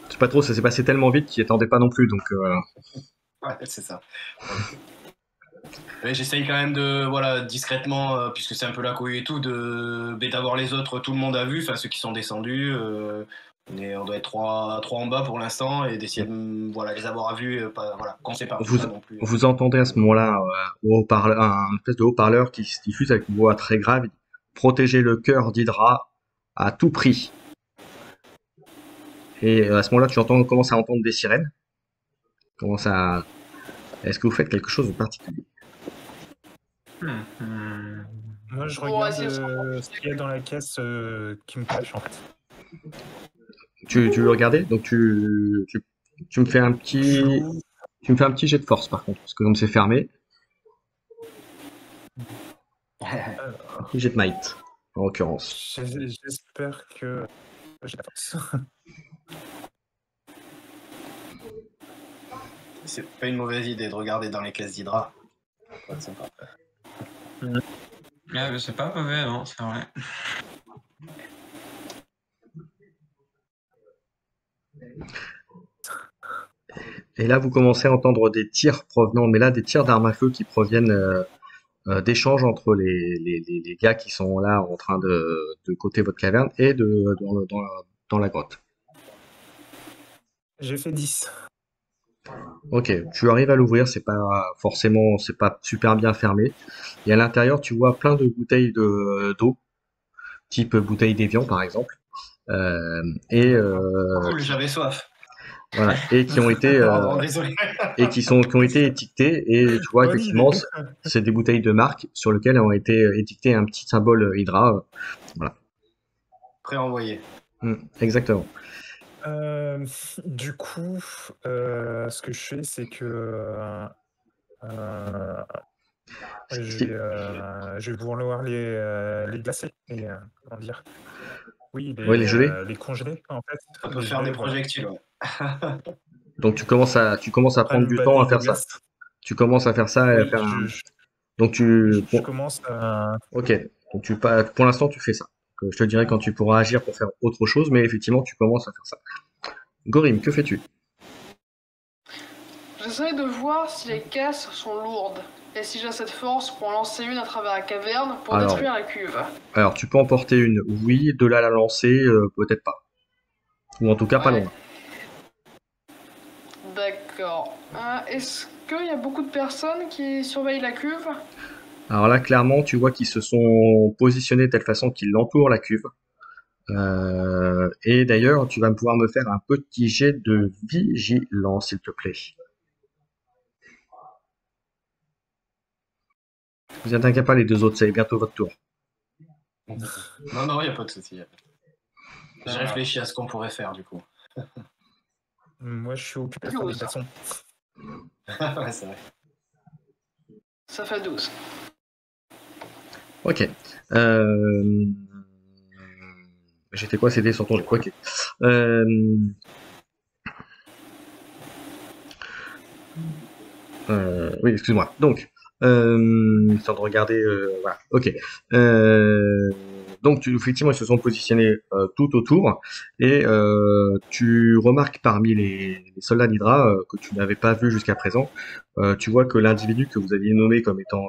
Je sais pas trop, ça s'est passé tellement vite qu'il attendait pas non plus, donc Ouais, c'est ça. Mais j'essaye quand même de, voilà, discrètement, puisque c'est un peu la couille et tout, d'avoir les autres, tout le monde a vu, enfin ceux qui sont descendus. On doit être trois en bas pour l'instant et d'essayer de voilà, les avoir vus, voilà, qu'on sait pas vous, ça non plus. vous entendez à ce moment-là un espèce de haut-parleur qui se diffuse avec une voix très grave. Protéger le cœur d'Hydra à tout prix. Et à ce moment-là, commences à entendre des sirènes. Est-ce que vous faites quelque chose de particulier? Moi, je Bon, regarde essayer de se ce qu'il y a dans la caisse qui me cache, en fait. Tu veux regarder? Donc tu me fais un petit jet de force par contre, parce que comme c'est fermé, un petit jet de might en l'occurrence. J'espère que j'ai la force. C'est pas une mauvaise idée de regarder dans les caisses d'Hydra. Ouais, c'est sympa. Ah, mais c'est pas mauvais, non, c'est vrai. Et là, vous commencez à entendre des tirs provenant, mais là, des tirs d'armes à feu qui proviennent d'échanges entre les gars qui sont là en train de côté votre caverne et dans la grotte. J'ai fait 10. Ok, tu arrives à l'ouvrir, c'est pas super bien fermé. Et à l'intérieur, tu vois plein de bouteilles d'eau, type bouteille d'Évian par exemple, euh, et Cool, j'avais soif. voilà, et qui ont été Pardon, désolé. et qui ont été étiquetées. Et tu vois effectivement, c'est des bouteilles de marque sur lesquelles ont été étiquetés un petit symbole Hydra. Voilà. Préenvoyé. Exactement. Du coup, ce que je fais, c'est que je vais vouloir les glacer et comment dire? Oui, Ouais, les gelées. Les congeler en fait. Ça peut Les faire des gelées, voilà. projectiles, ouais. Donc tu commences à prendre du temps à faire ça. Tu commences à faire ça et à Oui, faire donc tu je commence à... ok. Donc pour l'instant tu fais ça. Je te dirai quand tu pourras agir pour faire autre chose, mais effectivement tu commences à faire ça. Gorim, que fais-tu? J'essaie de voir si les caisses sont lourdes et si j'ai cette force pour en lancer une à travers la caverne pour Alors. détruire la cuve. Alors tu peux en porter une, oui, de là à la lancer, peut-être pas. Ou en tout cas pas Ouais. loin. D'accord. Est-ce qu'il y a beaucoup de personnes qui surveillent la cuve? Alors là clairement tu vois qu'ils se sont positionnés de telle façon qu'ils entourent la cuve. Et d'ailleurs tu vas pouvoir me faire un petit jet de vigilance s'il te plaît. Vous inquiétez pas les deux autres, c'est bientôt votre tour. Non, il n'y a pas de souci. J'ai réfléchi à ce qu'on pourrait faire du coup. Moi, je suis occupé à faire des glaçons. Ouais, c'est vrai. Ça fait 12. Ok. J'étais quoi? C'était sur ton jeu. Ok. Oui, excuse-moi. Donc, sans de regarder, voilà. Ok. Donc, effectivement, ils se sont positionnés tout autour, et tu remarques parmi les soldats d'Hydra que tu n'avais pas vu jusqu'à présent, tu vois que l'individu que vous aviez nommé comme étant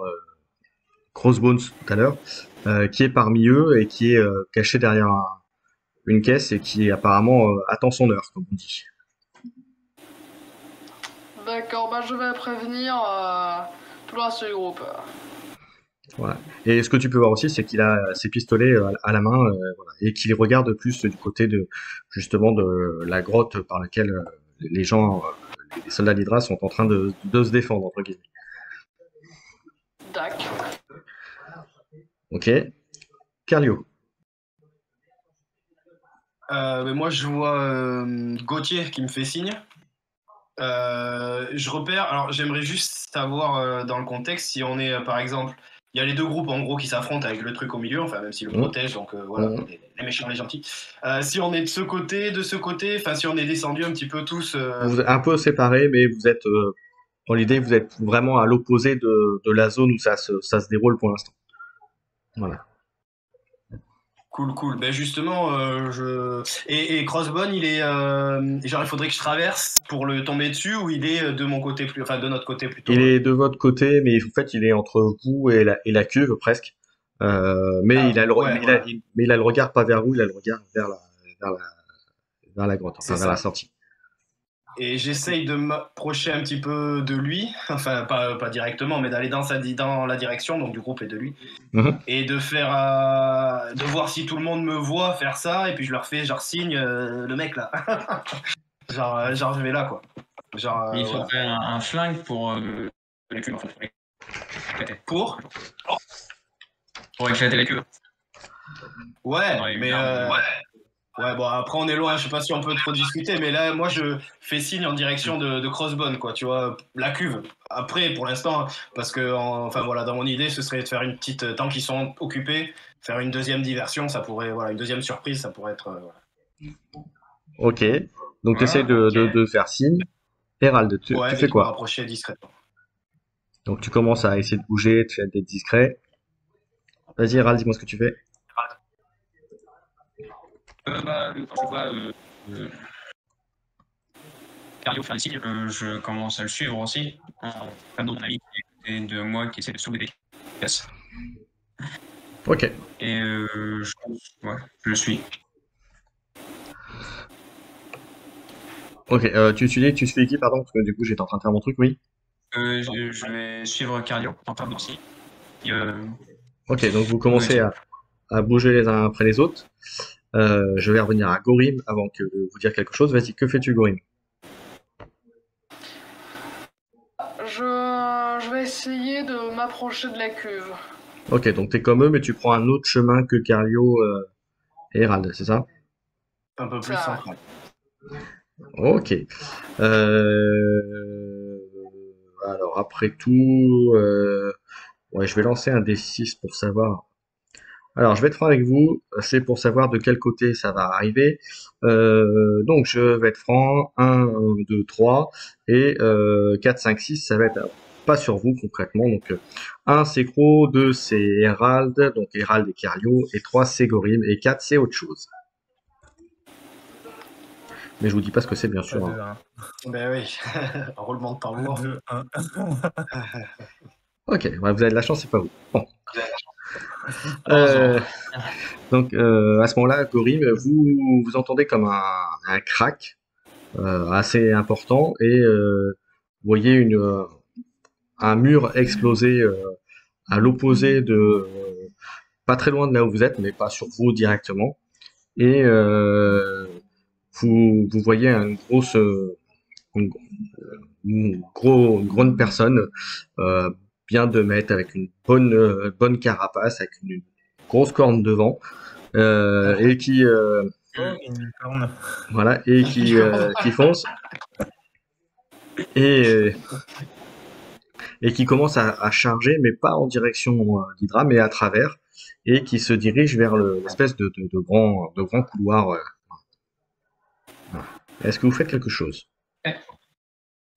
Crossbones tout à l'heure, qui est parmi eux et qui est caché derrière une caisse et qui apparemment attend son heure, comme on dit. D'accord, bah je vais prévenir tout le reste du groupe. Voilà. Et ce que tu peux voir aussi, c'est qu'il a ses pistolets à la main, voilà, et qu'il regarde plus du côté de justement de la grotte par laquelle les gens, les soldats d'Hydra sont en train de se défendre entre guillemets. Dac. Ok. Carlio. Mais moi, je vois Gauthier qui me fait signe. Je repère. Alors, j'aimerais juste savoir dans le contexte si on est, par exemple, il y a les deux groupes en gros qui s'affrontent avec le truc au milieu, enfin, même s'il le protège, donc voilà, les méchants, les gentils. Si on est de ce côté, enfin, si on est descendu un petit peu tous. Vous êtes un peu séparés, mais vous êtes, dans l'idée, vous êtes vraiment à l'opposé de la zone où ça se déroule pour l'instant. Voilà. Cool. Ben justement, et Crossbone, il est genre il faudrait que je traverse pour le tomber dessus ou il est de mon côté enfin de notre côté plutôt. Il est de votre côté, mais en fait, il est entre vous et la cuve presque. Mais il a le regard pas vers vous, il a le regard vers la grotte, enfin vers la sortie. Et j'essaye de m'approcher un petit peu de lui, enfin pas directement, mais d'aller dans la direction donc du groupe et de lui, et de voir si tout le monde me voit faire ça, et puis je leur fais genre signe le mec là, genre je vais là quoi. Genre, il faut faire un flingue pour les cuves en fait. Pour éclater les cuves. Ouais, mais ouais, bon, après on est loin, je sais pas si on peut trop discuter, mais là, moi je fais signe en direction de Crossbone, quoi, tu vois, la cuve. Après, pour l'instant, parce que, enfin voilà, dans mon idée, ce serait de faire une petite, tant qu'ils sont occupés, faire une deuxième diversion, ça pourrait, voilà, une deuxième surprise, ça pourrait être. Voilà. Ok, donc tu essaies de faire signe. Hérald, tu fais quoi? Rapprocher discrètement. Donc tu commences à essayer de bouger, d'être discret. Vas-y, Hérald, dis-moi ce que tu fais. Quand je vois Cario faire des signes, je commence à le suivre aussi. Pas mon ami qui est de moi qui essaie de soulever des pièces. Ok. Et je le suis. Ok, tu suis qui, pardon, parce que du coup j'étais en train de faire mon truc, oui. Je vais suivre Cario en train aussi. Ok, donc vous commencez à bouger les uns après les autres. Je vais revenir à Gorim avant que de vous dire quelque chose. Vas-y, que fais-tu, Gorim? Je vais essayer de m'approcher de la cuve. Ok, donc t'es comme eux, mais tu prends un autre chemin que Carlio et Hérald, c'est ça? Un peu plus central. Ok. Alors après tout, ouais, je vais lancer un D6 pour savoir. Alors, je vais être franc avec vous, c'est pour savoir de quel côté ça va arriver. Donc, je vais être franc, 1, 2, 3, et 4, 5, 6, ça va être pas sur vous concrètement. Donc, 1, c'est Crow, 2, c'est Hérald, donc Hérald et Carlio, et 3, c'est Gorim, et 4, c'est autre chose. Mais je vous dis pas ce que c'est, bien sûr. Hein. Ben oui, un roulement de tambour. 2, 1. Ok, ouais, vous avez de la chance, c'est pas vous. Bon. Donc à ce moment-là, Gorim, vous entendez comme un crack assez important et vous voyez un mur exploser à l'opposé de pas très loin de là où vous êtes, mais pas sur vous directement. Et vous voyez une grande personne bien 2 mètres avec une bonne carapace, avec une grosse corne devant. Et qui voilà et qui fonce et qui commence à charger, mais pas en direction d'Hydra, mais à travers, et qui se dirige vers l'espèce de grand couloir. Est-ce que vous faites quelque chose?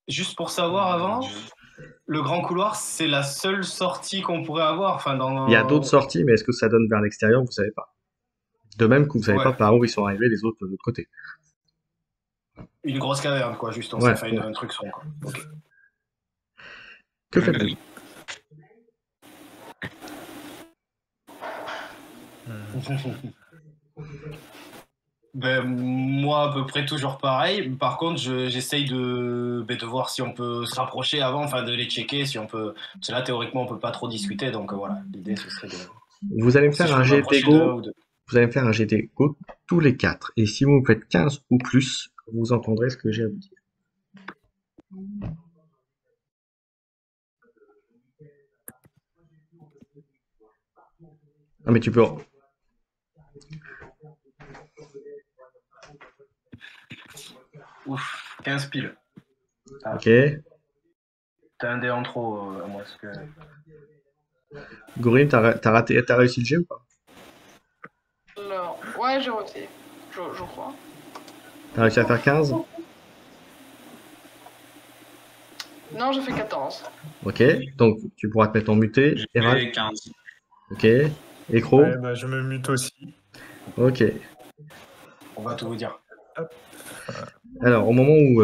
Juste pour savoir avant, le grand couloir, c'est la seule sortie qu'on pourrait avoir. Enfin, Il y a d'autres sorties, mais est-ce que ça donne vers l'extérieur? Vous savez pas. De même que vous savez pas par où ils sont arrivés les autres de l'autre côté. Une grosse caverne, quoi, juste. On s'est fait un truc sombre, quoi. Okay. Que faites-vous? Ben, moi, à peu près toujours pareil. Par contre, j'essaye de voir si on peut se rapprocher avant, enfin de les checker, si on peut. Parce que là, théoriquement, on peut pas trop discuter, donc voilà. L'idée, ce serait de. Vous allez me Si faire je un peux jet m'approcher de un d'ego. ou deux. Vous allez me faire un jet d'ego tous les 4. Et si vous me faites 15 ou plus, vous entendrez ce que j'ai à vous dire. Ah, mais tu peux. Ouf, 15 piles. Ah, Ok. t'as un dé en trop, à moi, parce que. Gorim, t'as réussi le jet ou pas? Alors, ouais, j'ai réussi. Je crois. T'as réussi à faire 15? Non, j'ai fait 14. Ok. Donc, tu pourras te mettre en muté. J'ai Hérald. fait 15. Ok. Écro. Ouais, bah, je me mute aussi. Ok. On va tout vous dire. Alors, au moment où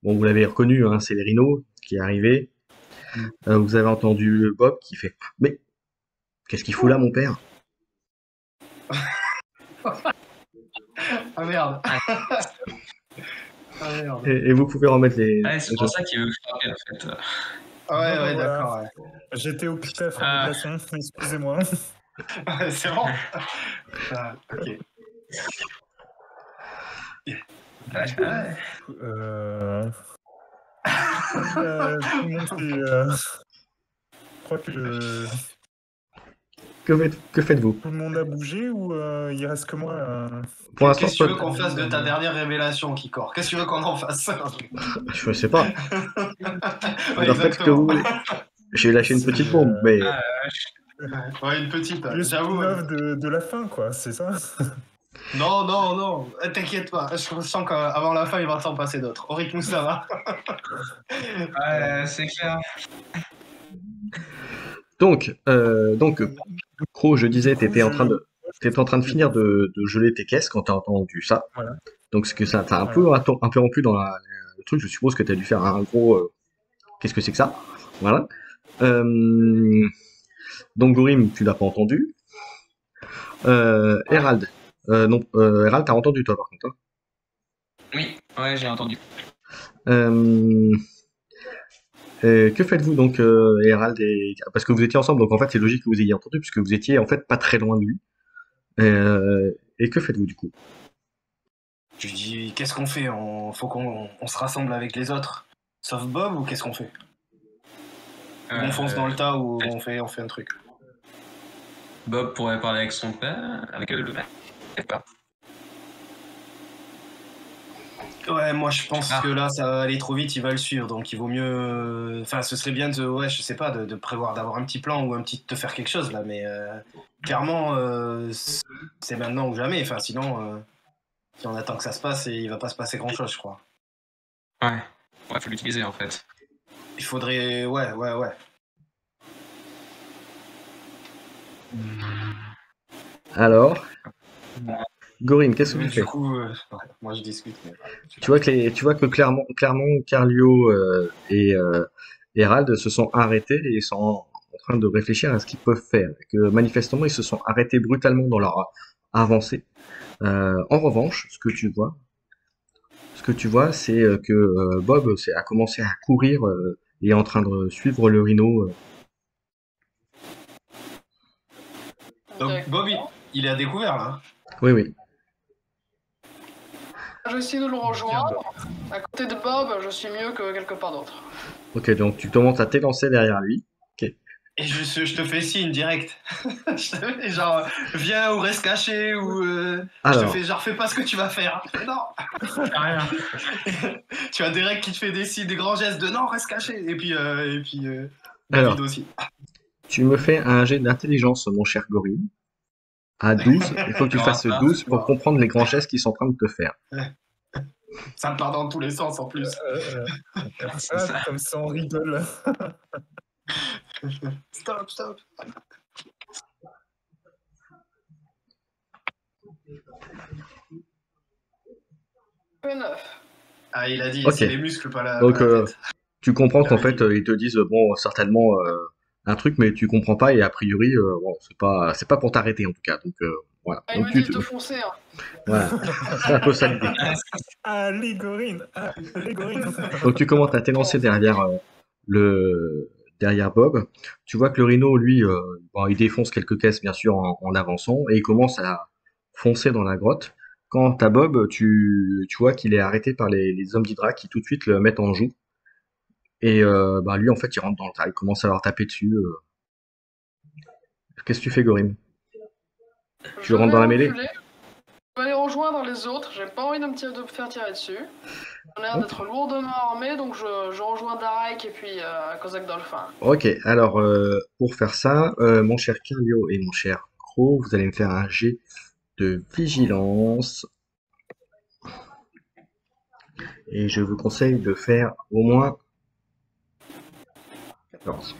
bon, vous l'avez reconnu, hein, c'est les rhinos qui est arrivé. Vous avez entendu Bob qui fait mais qu'est-ce qu'il fout là, mon père? Ah merde! Ah merde! Et vous pouvez remettre les. Ah, c'est les pour autres. ça qu'il veut frapper, en fait. Ah ouais, Non, ouais, voilà. d'accord, ouais. J'étais occupé à faire Ah. des glaçons, excusez-moi. C'est bon? Ah, ok. Ouais. Tout le monde je crois que Que faites-vous? tout le monde a bougé ou il reste que moi Pour l'instant, Qu'est-ce que tu veux toi, qu'on fasse de ta dernière révélation, Kikor? Qu'est-ce que tu veux qu'on en fasse? je sais pas. Ouais, Vous en faites ce que vous voulez. J'ai lâché une C'est, petite bombe, mais Ah, Ouais, une petite, le j'avoue. spin-off de la fin, quoi, c'est ça? Non, non, non, t'inquiète pas. Je sens qu'avant la fin, il va s'en passer d'autres. Au rythme où ça va. ouais, c'est clair. donc, Cro, je disais, Du coup, t'étais en train de finir de geler tes caisses quand t'as entendu ça. Voilà. Donc, c'est que ça t'a un Voilà. peu interrompu dans le truc. Je suppose que t'as dû faire un gros. Qu'est-ce que c'est que ça? Voilà. Donc, Gorim, tu l'as pas entendu. Hérald. Non, Hérald, t'as entendu toi par contre. Hein. Oui, ouais, j'ai entendu. Que faites-vous donc, Hérald parce que vous étiez ensemble, donc en fait c'est logique que vous ayez entendu puisque vous étiez en fait pas très loin de lui. Et que faites-vous du coup? Je lui dis, qu'est-ce qu'on fait? Faut qu'on se rassemble avec les autres. Sauf Bob ou qu'est-ce qu'on fait? On fonce dans le tas ou on fait un truc? Bob pourrait parler avec son père, avec le père. Pas. Ouais, moi je pense que là ça va aller trop vite, il va le suivre, donc il vaut mieux. Enfin, ce serait bien je sais pas, de prévoir, d'avoir un petit plan ou de faire quelque chose là, mais clairement c'est maintenant ou jamais. Enfin, sinon, si on attend que ça se passe, il va pas se passer grand chose, je crois. Ouais, faut l'utiliser en fait. Il faudrait. Ouais. Alors, Gorim, qu'est-ce que tu fais? Du coup, ouais, moi je discute. Mais... Tu vois que clairement, Carlio et Hérald se sont arrêtés et sont en train de réfléchir à ce qu'ils peuvent faire. Que manifestement, ils se sont arrêtés brutalement dans leur avancée. En revanche, ce que tu vois, c'est que Bob a commencé à courir et est en train de suivre le rhino. Donc Bob, il est à découvert là. Oui. Je vais essayer de le rejoindre. À côté de Bob, je suis mieux que quelque part d'autre. Ok, donc tu commences à t'élancer derrière lui. Ok. Et je te fais signe direct. Je te fais genre, viens ou reste caché ou. Je Alors. te fais genre, fais pas ce que tu vas faire. Je fais, non. Rien. Tu as Derek qui te fait des grands gestes de non, reste caché. Et puis Alors. David aussi. Tu me fais un jet d'intelligence, mon cher Gorim. À 12, il faut que tu fasses 12 pour comprendre les grands gestes qu'ils sont en train de te faire. Ça me part dans tous les sens en plus. Comme ça, on rigole. Stop. P9. Ah, il a dit, Ok. c'est les muscles, pas la. Donc, pas la tête. tu comprends qu'en fait, ils te disent, bon, certainement un truc, mais tu comprends pas, et a priori, bon, c'est pas pour t'arrêter en tout cas. Donc, Voilà. Ah, il Donc, me dit de foncer. Hein. voilà. C'est un peu ça l'idée. Allez, Gorine! Allez, Gorine! Donc tu commences à t'élancer derrière Bob. Tu vois que le Rhino, lui, bon, il défonce quelques caisses bien sûr en avançant et il commence à foncer dans la grotte. Quant à Bob, tu vois qu'il est arrêté par les hommes d'Hydra qui tout de suite le mettent en joue. Et bah lui en fait il rentre dans le tas, il commence à leur taper dessus. Qu'est-ce que tu fais, Gorim? Tu Je rentres vais dans la mêlée? reculer. Je vais aller rejoindre les autres. J'ai pas envie de me faire tirer dessus. On a l'air d'être lourdement armé, donc je rejoins Darek et puis Kozak Dolphin. Ok, alors pour faire ça, mon cher Carlio et mon cher Crow, vous allez me faire un jet de vigilance. Et je vous conseille de faire au moins 14.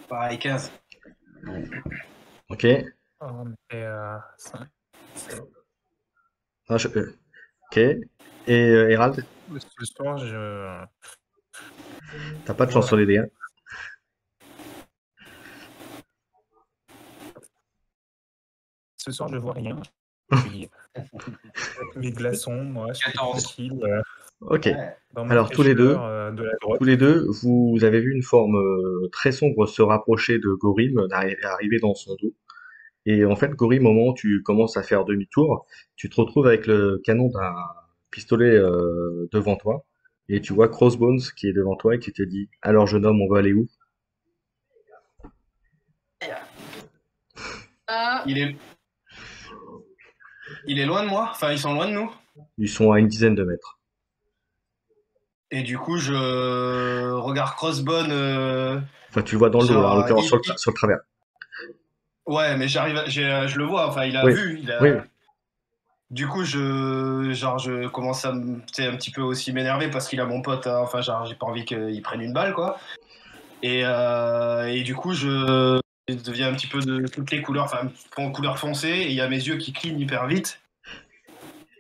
Pareil, 15. Ok. Oh, mais, ça- Ah, ok. Et Hérald, ce soir, je. t'as pas de chance sur les dés, hein. Ce soir, je vois rien. Puis, avec mes glaçons, moi, je suis 14. tranquille. Ok. Dans ma Alors tous les deux, fraîcheur, de la grotte. vous avez vu une forme très sombre se rapprocher de Gorim, arriver dans son dos. Et en fait, Gorim, au moment où tu commences à faire demi-tour, tu te retrouves avec le canon d'un pistolet devant toi. Et tu vois Crossbones qui est devant toi et qui te dit: Alors jeune homme, on va aller où? Il est loin de moi. Enfin, ils sont loin de nous. Ils sont à une dizaine de mètres. Et du coup, je regarde Crossbone. Enfin, tu le vois dans le dos, là, en Genre, l'occurrence sur le travers. Ouais, mais je le vois. Enfin, il a Oui, vu. oui. Du coup, je commence à un petit peu aussi m'énerver parce qu'il a mon pote. Hein. Enfin, genre, j'ai pas envie qu'il prenne une balle, quoi. Et du coup, je deviens un petit peu de toutes les couleurs, enfin, en couleur foncée, et il y a mes yeux qui clignent hyper vite.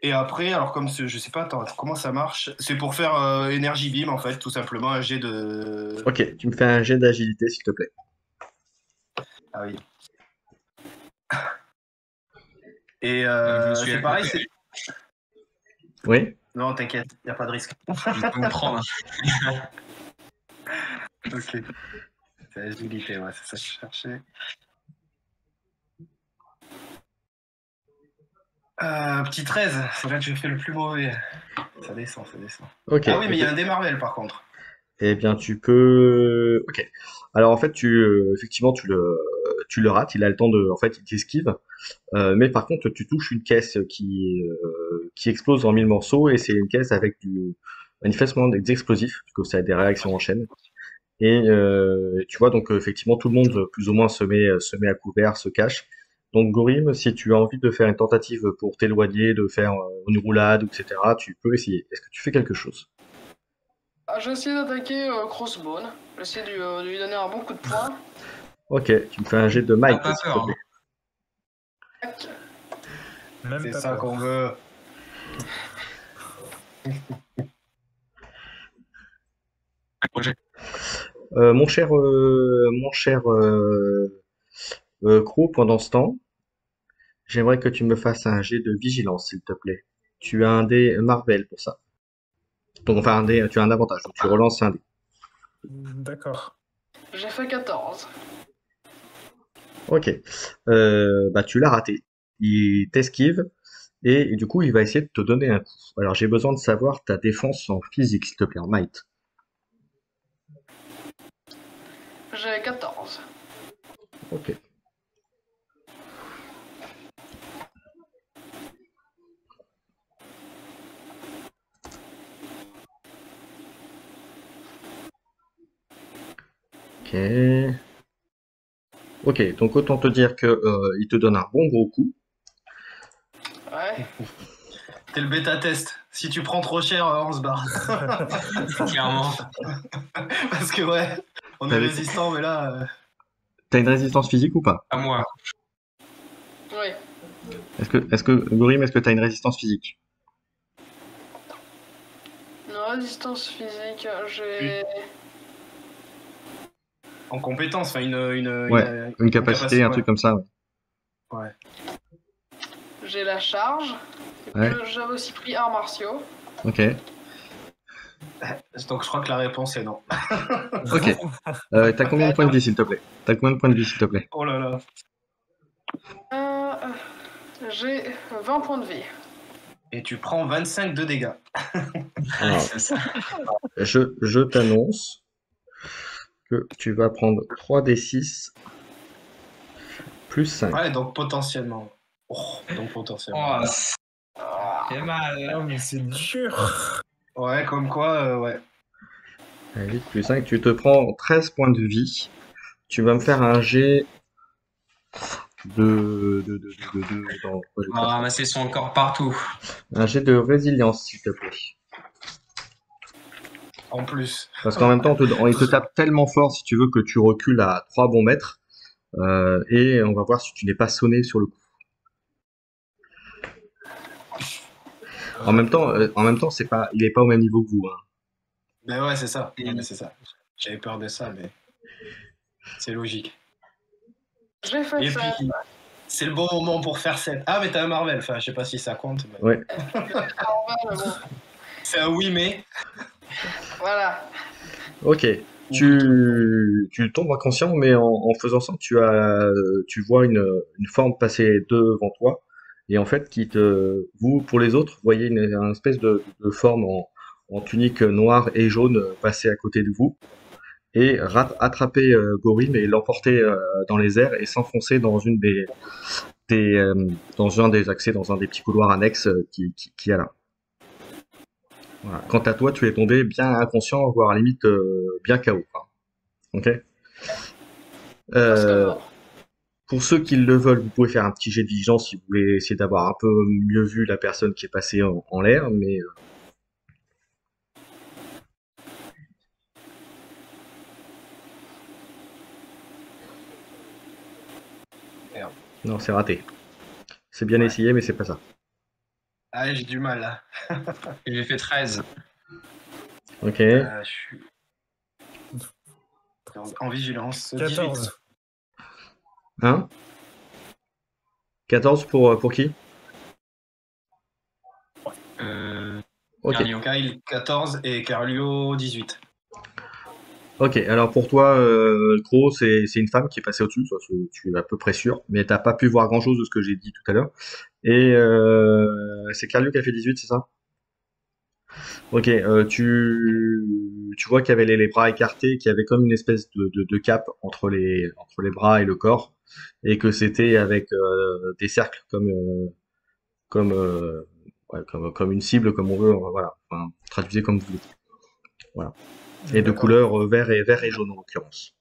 Et après, alors comme je sais pas, attends, comment ça marche? C'est pour faire Energy Beam, en fait, tout simplement, un jet de... Ok, tu me fais un jet d'agilité, s'il te plaît. Ah oui. Et Je me suis c'est pareil, accroché. Oui? Non, t'inquiète, y a pas de risque. Je peux me prendre. Ok. C'est agilité, ouais, c'est ça que je cherchais. Petit 13, c'est là que je fais le plus mauvais. Ça descend, ça descend. Ok. Ah oui, mais il y a un dé Marvel, par contre. Eh bien, tu peux. Ok. Alors en fait, effectivement, tu le rates. Il a le temps de, en fait, il t'esquive. Mais par contre, tu touches une caisse qui explose en 1000 morceaux et c'est une caisse avec manifestement des explosifs, parce que ça a des réactions en chaîne. Et tu vois donc effectivement tout le monde plus ou moins se met à couvert, se cache. Donc Gorim, si tu as envie de faire une tentative pour t'éloigner, de faire une roulade, etc., tu peux essayer. Est-ce que tu fais quelque chose? Ah, je vais essayer d'attaquer Crossbone. Je vais essayer de lui donner un bon coup de poing. Ok, tu me fais un jet de might, pas s'il peur, te plaît. Tac. Même C'est pas ça peur. qu'on veut. projet. Mon cher Crow, pendant ce temps, j'aimerais que tu me fasses un jet de vigilance, s'il te plaît. Tu as un dé Marvel pour ça. Donc, enfin, tu as un avantage. Donc, tu relances un dé. D'accord. J'ai fait 14. Ok. Bah, tu l'as raté. Il t'esquive et du coup, il va essayer de te donner un coup. Alors, j'ai besoin de savoir ta défense en physique, s'il te plaît, en might. J'ai 14. Ok. Ok. Ok, donc autant te dire que il te donne un bon gros coup. Ouais. T'es le bêta test. Si tu prends trop cher, on se barre. Clairement. Parce que ouais, on est T'avais- résistant, mais là... T'as une résistance physique ou pas? À moi. Oui. Gorim, est-ce que t'as une résistance physique? Une résistance physique, j'ai En compétence, enfin Ouais, une capacité, un truc comme ça. Ouais. J'ai la charge. Ouais. J'avais aussi pris arts martiaux. Ok. Donc je crois que la réponse est non. Ok. T'as combien de points de vie, s'il te plaît? T'as combien de points de vie, s'il te plaît? Oh là là. J'ai 20 points de vie. Et tu prends 25 de dégâts. Alors, C'est ça. je t'annonce que tu vas prendre 3d6 plus 5. Ouais, donc potentiellement. Donc potentiellement. Oh, c'est mal. Oh, mais c'est dur. Ouais, comme quoi, ouais. Allez, plus 5, tu te prends 13 points de vie. Tu vas me faire un jet On va ramasser son corps partout. un jet de résilience, s'il te plaît. En plus. Parce qu'en même temps, il te tape tellement fort, si tu veux, que tu recules à 3 bons mètres. Et on va voir si tu n'es pas sonné sur le coup. En même temps, il est pas au même niveau que vous. Hein. Mais ouais, c'est ça. Ouais, mais c'est ça. J'avais peur de ça, mais c'est logique. J'ai fait Et ça. puis, c'est le bon moment pour faire 7. Ah, mais t'as un Marvel. Enfin, je sais pas si ça compte. Mais... Ouais. Mais bon, C'est un oui, mais. voilà. Ok. Tu tombes inconscient, mais en faisant ça, tu vois une forme passer devant toi, et en fait, vous, pour les autres, voyez une espèce de forme en tunique noire et jaune passer à côté de vous, et attraper Gorim et l'emporter dans les airs et s'enfoncer dans dans un des accès, dans un des petits couloirs annexes qui y a là. Voilà. Quant à toi, tu es tombé bien inconscient, voire à la limite bien KO. Hein. Ok. Parce que mort. Pour ceux qui le veulent, vous pouvez faire un petit jet de vigilance si vous voulez essayer d'avoir un peu mieux vu la personne qui est passée en l'air, mais Merde. non, c'est raté. C'est bien essayé, mais c'est pas ça. Ah, j'ai du mal là. J'ai fait 13. Ok. Je suis en vigilance. 14. Hein 14 pour qui? Ok. Carlio. Kyle 14 et Carlio 18. Ok, alors pour toi, Gros, c'est une femme qui est passée au-dessus, ça, tu es à peu près sûr, mais t'as pas pu voir grand-chose de ce que j'ai dit tout à l'heure. Et c'est Carlio qui a fait 18, c'est ça? Ok, tu vois qu'il y avait les bras écartés, qu'il y avait comme une espèce de cape entre les bras et le corps, et que c'était avec des cercles comme, ouais, comme une cible, comme on veut, voilà. Enfin, traduisez comme vous voulez. Voilà. Et de couleur vert et jaune en l'occurrence.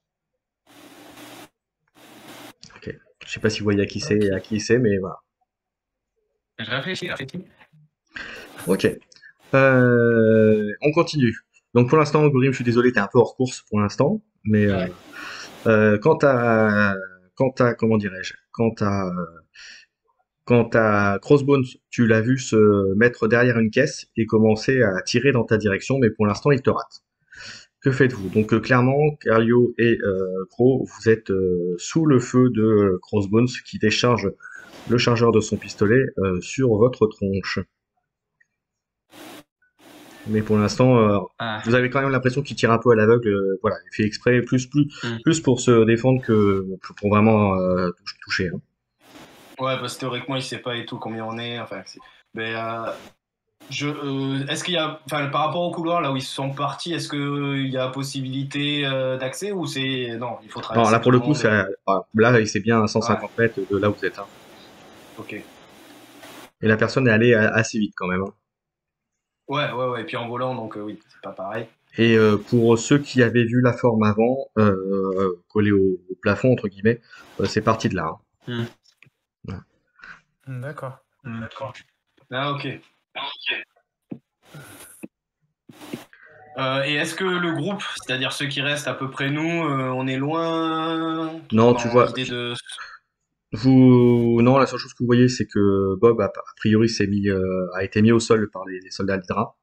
Ok. Je sais pas si vous voyez à qui c'est, mais voilà. Je réfléchis. Ok. On continue. Donc pour l'instant, Gorim, je suis désolé, t'es un peu hors course pour l'instant, mais comment dirais-je, quant à Crossbones, tu l'as vu se mettre derrière une caisse et commencer à tirer dans ta direction, mais pour l'instant, il te rate. Que faites-vous? Donc clairement, Carlio et Gros, vous êtes sous le feu de Crossbones qui décharge le chargeur de son pistolet sur votre tronche. Mais pour l'instant, vous avez quand même l'impression qu'il tire un peu à l'aveugle. Voilà, il fait exprès plus pour se défendre que pour vraiment toucher. Hein. Ouais, parce que théoriquement, il sait pas et tout combien on est. Enfin, mais est-ce qu'il y a, enfin, par rapport au couloir là où ils sont partis, est-ce qu'il y a possibilité d'accès ou c'est non, il faut traverser. Non, là pour le coup, monde. là c'est bien à 150 mètres de là où vous êtes. Hein. Ok. Et la personne est allée assez vite quand même. Hein. Ouais, et puis en volant, donc oui, c'est pas pareil. Et pour ceux qui avaient vu la forme avant, collée au plafond entre guillemets, c'est parti de là. Hein. Ouais. D'accord. Ah ok. Et est-ce que le groupe, c'est-à-dire ceux qui restent à peu près nous, on est loin? Non, tu vois. Non, la seule chose que vous voyez, c'est que Bob a priori a été mis au sol par les soldats d'Hydra.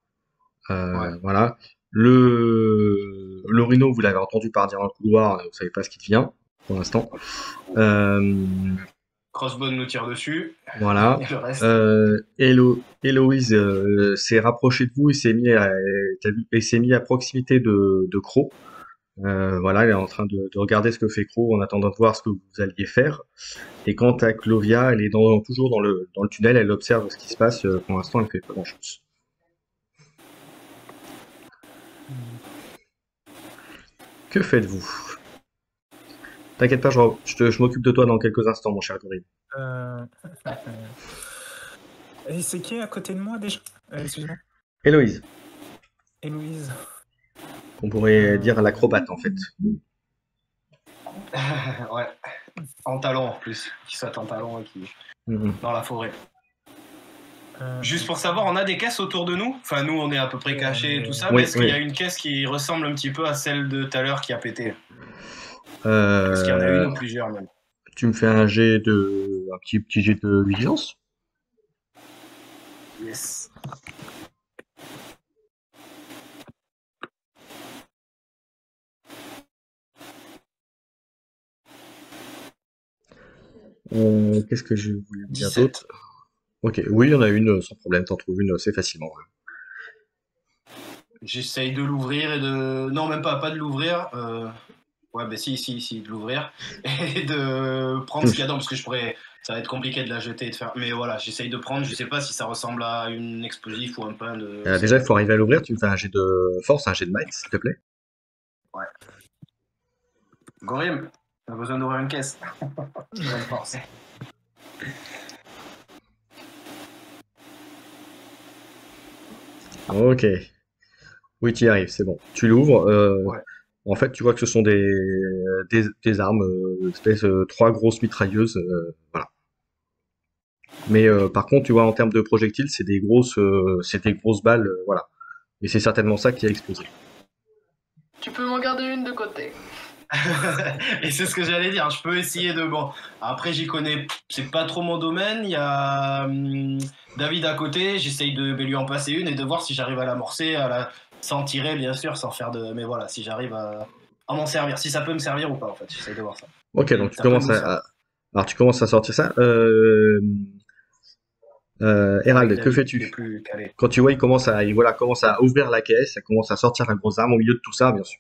Ouais. Voilà. Le le rhino, vous l'avez entendu partir dans le couloir, vous savez pas ce qui devient pour l'instant. Crossbone nous tire dessus. Voilà. Et le reste. Héloïse s'est rapprochée de vous et s'est mis à proximité de Croc. Voilà, elle est en train de regarder ce que fait Croc en attendant de voir ce que vous alliez faire. Et quant à Clovia, elle est toujours dans le tunnel, elle observe ce qui se passe. Pour l'instant, elle fait pas grand-chose. Que faites-vous? T'inquiète pas, je m'occupe de toi dans quelques instants, mon cher Gorille. Et c'est qui à côté de moi déjà? Excuse-moi. Héloïse, Héloïse. on pourrait dire l'acrobate en fait. Ouais. En talon en plus. Qui saute en talon et qui. Dans la forêt. Juste pour savoir, on a des caisses autour de nous. Enfin, nous, on est à peu près cachés et tout ça. Oui, mais est-ce qu'il y a une caisse qui ressemble un petit peu à celle de tout à l'heure qui a pété? Est-ce qu'il y en a une ou plusieurs même? Tu me fais un petit jet de vigilance? Yes. Qu'est-ce que je voulais dire 17. d'autre? Ok, oui, il y en a une sans problème, t'en trouves une assez facilement. J'essaye de l'ouvrir et de. Non, même pas de l'ouvrir. Ouais, ben si, de l'ouvrir. Et de prendre ce qu'il y a dedans, parce que ça va être compliqué de la jeter et de faire. Mais voilà, j'essaye de prendre, je sais pas si ça ressemble à une explosif ou un pain de. Déjà, il faut arriver à l'ouvrir, tu me fais un jet de force, un jet de might, s'il te plaît. Ouais. Gorim, t'as besoin d'ouvrir une caisse. J'ai besoin de force. Ok. Oui, tu y arrives, c'est bon. Tu l'ouvres. Ouais. En fait, tu vois que ce sont des armes, espèce 3 grosses mitrailleuses, voilà. Mais par contre, tu vois, en termes de projectiles, c'est des grosses balles, voilà. Et c'est certainement ça qui a explosé. Tu peux m'en garder une de côté. Et c'est ce que j'allais dire, je peux essayer de... Bon, après j'y connais, c'est pas trop mon domaine, il y a David à côté, j'essaye de lui en passer une et de voir si j'arrive à l'amorcer, sans tirer bien sûr, sans faire de... Mais voilà, si j'arrive à m'en servir, si ça peut me servir ou pas en fait, j'essaye de voir ça. Ok, donc tu commences alors tu commences à sortir ça. Hérald, que fais-tu? Quand tu vois, il commence à ouvrir la caisse, ça commence à sortir la grosse arme au milieu de tout ça, bien sûr.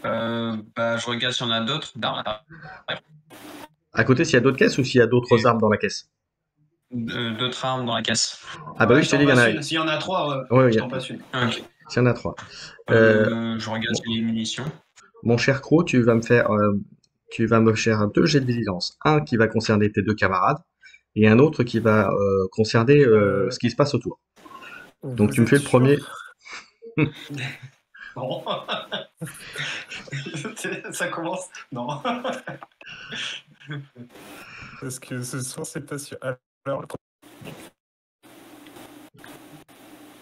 Je regarde s'il y en a d'autres. À côté, s'il y a d'autres caisses ou s'il y a d'autres armes dans la caisse? D'autres armes dans la caisse. Ah bah oui, je t'ai dit qu'il y en a une. S'il y en a 3, ouais, je t'en passe une. Okay. S'il y en a 3. Je regarde les munitions. Mon cher Croc, tu vas me faire 2 jets de vigilance. Un qui va concerner tes 2 camarades et un autre qui va concerner ce qui se passe autour. Donc tu me fais le premier. Non. Ça commence. Non. Parce que ce soir, c'est pas sûr.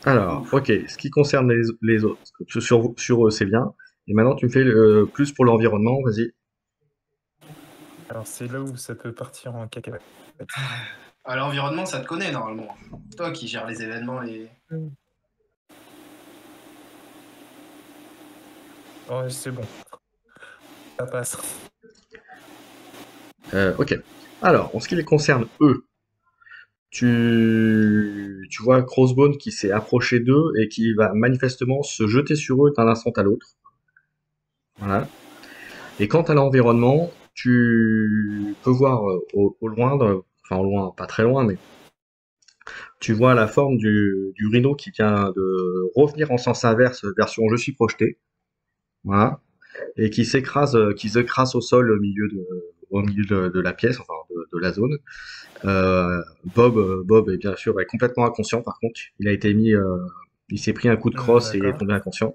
Alors, ok, ce qui concerne les autres, sur eux, c'est bien. Et maintenant, tu me fais plus pour l'environnement, vas-y. Alors, c'est là où ça peut partir en cacahuète. À l'environnement, ça te connaît normalement. Toi qui gères les événements, Ouais, c'est bon. Ça passe. Ok. Alors, en ce qui les concerne, eux, tu vois Crossbone qui s'est approché d'eux et qui va manifestement se jeter sur eux d'un instant à l'autre. Voilà. Et quant à l'environnement, tu peux voir au loin, enfin au loin, pas très loin, mais tu vois la forme du rhino qui vient de revenir en sens inverse, version je suis projeté. Voilà. Et qui s'écrase au sol au milieu de la pièce, enfin de la zone. Bob est bien sûr complètement inconscient par contre. Il s'est pris un coup de crosse et il est tombé inconscient.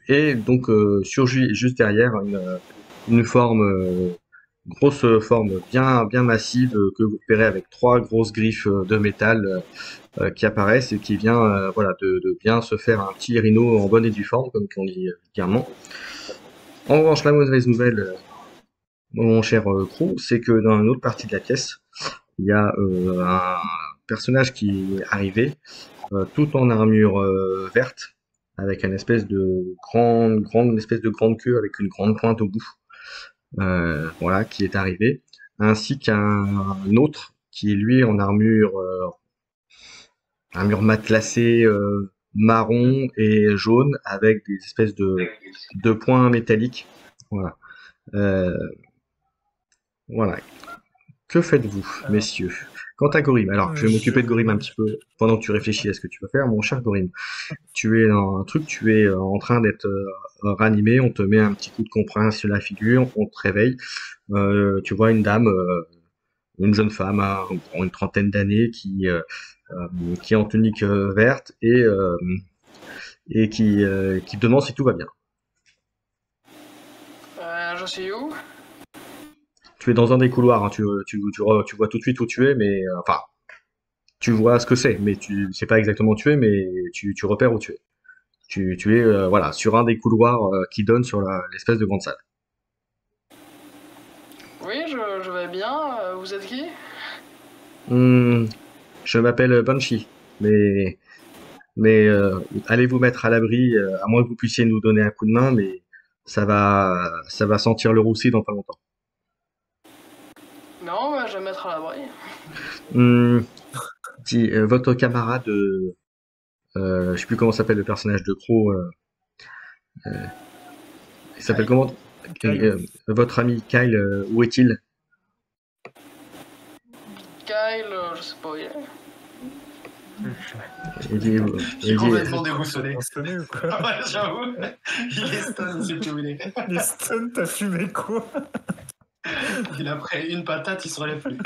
Et donc surgit juste derrière une grosse forme bien massive que vous verrez avec 3 grosses griffes de métal qui apparaissent et qui vient de bien se faire un petit rhino en bonne et due forme, comme on dit vulgairement. En revanche, la mauvaise nouvelle, mon cher Croc, c'est que dans une autre partie de la pièce, il y a un personnage qui est arrivé tout en armure verte, avec une espèce de grande queue avec une grande pointe au bout. Voilà, qui est arrivé, ainsi qu'un autre qui est lui en armure matelassée marron et jaune avec des espèces de points métalliques. Voilà. Euh, voilà. Que faites-vous, messieurs? Quant à Gorim, alors je vais m'occuper de Gorim un petit peu pendant que tu réfléchis à ce que tu vas faire, mon cher Gorim. Tu es dans un truc, tu es en train d'être ranimé, on te met un petit coup de compresse sur la figure, on te réveille. Tu vois une dame, une jeune femme, une trentaine d'années, qui est en tunique verte et qui te demande si tout va bien. Je suis où? Tu es dans un des couloirs, hein, tu vois tout de suite où tu es, mais enfin, tu vois ce que c'est, mais tu sais pas exactement où tu es, mais tu repères où tu es. Tu es voilà, sur un des couloirs qui donne sur l'espèce de grande salle. Oui, je vais bien. Vous êtes qui? Je m'appelle Banshee, mais allez vous mettre à l'abri, à moins que vous puissiez nous donner un coup de main, mais ça va sentir le roussi dans pas longtemps. Non, je vais me mettre à l'abri. Votre camarade, je sais plus comment s'appelle le personnage de Crow, il s'appelle comment? Votre ami Kyle, où est-il? Kyle, je sais pas où il est. Il est complètement déboussolé. Ou quoi? Ouais, j'avoue. Il est stun, il sait plus où il est. Il est stun, t'as fumé quoi? Il a pris une patate, il se relève plus.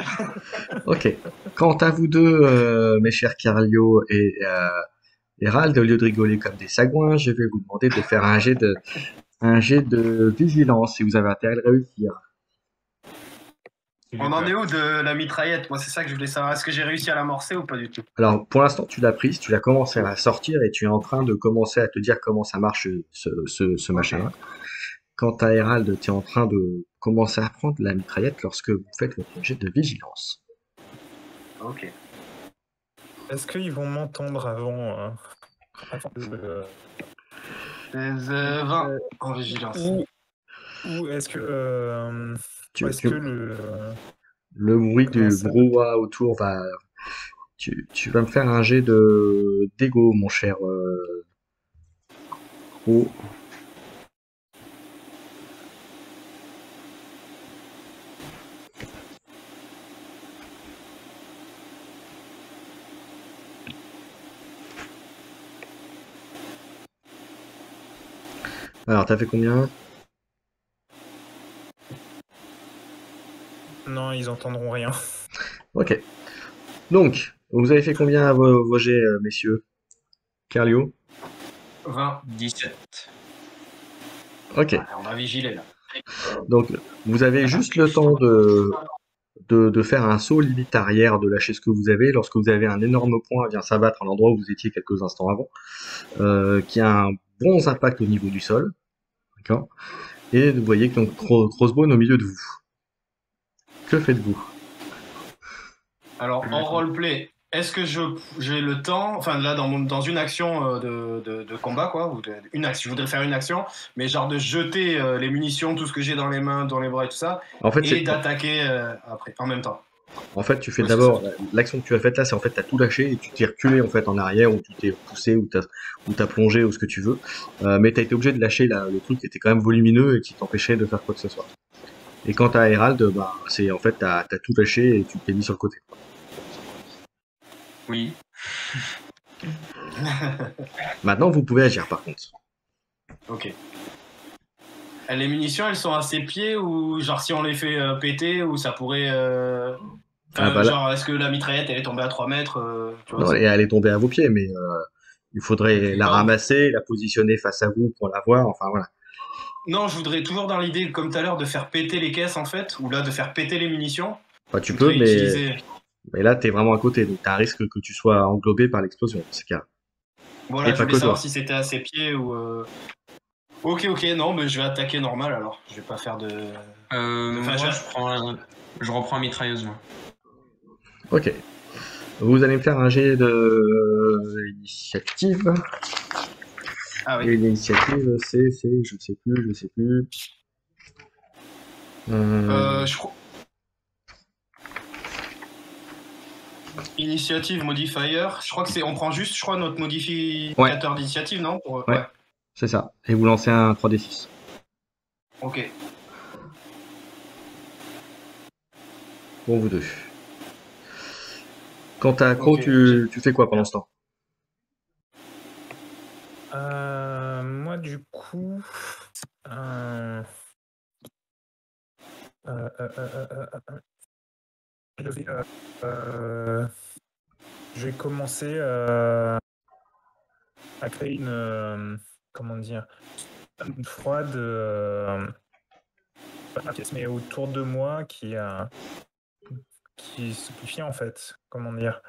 Ok. Quant à vous deux, mes chers Carlio et Hérald, au lieu de rigoler comme des sagouins, je vais vous demander de faire un jet de vigilance si vous avez intérêt à le réussir. On en est où de la mitraillette? Moi, c'est ça que je voulais savoir. Est-ce que j'ai réussi à l'amorcer ou pas du tout? Alors, pour l'instant, tu l'as prise, tu l'as commencé à la sortir et tu es en train de commencer à te dire comment ça marche ce machin-là. Quant à Hérald, tu es en train de commencer à prendre la mitraillette lorsque vous faites votre jet de vigilance. Ok. Est-ce qu'ils vont m'entendre avant le... 20 en vigilance. Ou est-ce que... Le bruit du brouhaha autour va... Tu vas me faire un jet d'ego, mon cher Crow. Alors, t'as fait combien? Non, ils entendront rien. Ok. Donc, vous avez fait combien à vos jets, messieurs? Carlio? 20. 17. Ok. On va vigiler là. Donc, vous avez juste le temps de faire un saut limite arrière, de lâcher ce que vous avez, lorsque vous avez un énorme point vient s'abattre à l'endroit où vous étiez quelques instants avant, qui a un bon impact au niveau du sol. D'accord? Et vous voyez que donc Crossbone au milieu de vous. Que faites-vous? Alors, en roleplay, est-ce que j'ai le temps, enfin là, dans une action de combat, quoi, ou une action, je voudrais faire une action, mais genre de jeter les munitions, tout ce que j'ai dans les mains, dans les bras et tout ça, En fait, et d'attaquer après, en même temps. En fait, tu fais Ouais, d'abord l'action que tu as faite là, c'est en fait t'as tout lâché et tu t'es reculé en fait en arrière ou tu t'es poussé ou t'as plongé ou ce que tu veux, mais t'as été obligé de lâcher le truc qui était quand même volumineux et qui t'empêchait de faire quoi que ce soit. Et quant à Hérald, bah c'est en fait t'as tout lâché et tu t'es mis sur le côté. Oui. Maintenant, vous pouvez agir par contre. Ok. Les munitions, elles sont à ses pieds ou genre si on les fait péter ou ça pourrait... genre, est-ce que la mitraillette, elle est tombée à 3 mètres tu vois, Non, et elle est tombée à vos pieds, mais il faudrait la ramasser, la positionner face à vous pour la voir, enfin voilà. Non, je voudrais toujours dans l'idée, comme tout à l'heure, de faire péter les caisses en fait, ou là de faire péter les munitions. Enfin, tu peux, mais là t'es vraiment à côté, donc t'as un risque que tu sois englobé par l'explosion, dans ce cas. Voilà, je voulais savoir si c'était à ses pieds ou... Ok, non, mais je vais attaquer normal alors. Je vais pas faire de... Moi, je reprends la mitrailleuse, moi. Ok. Vous allez me faire un jet de initiative. Ah Et oui. l'initiative, c'est, je sais plus. Je crois. Initiative modifier. Je crois que c'est. On prend juste, je crois, notre modificateur d'initiative, non? Ouais. C'est ça. Et vous lancez un 3d6. Ok. Pour vous deux. Quant à Croc, Ok. tu fais quoi pendant ce temps? Moi, du coup, je vais, je vais commencer à créer une, comment dire, une froide, pas ma pièce, mais autour de moi qui se pifie en fait. Comment dire?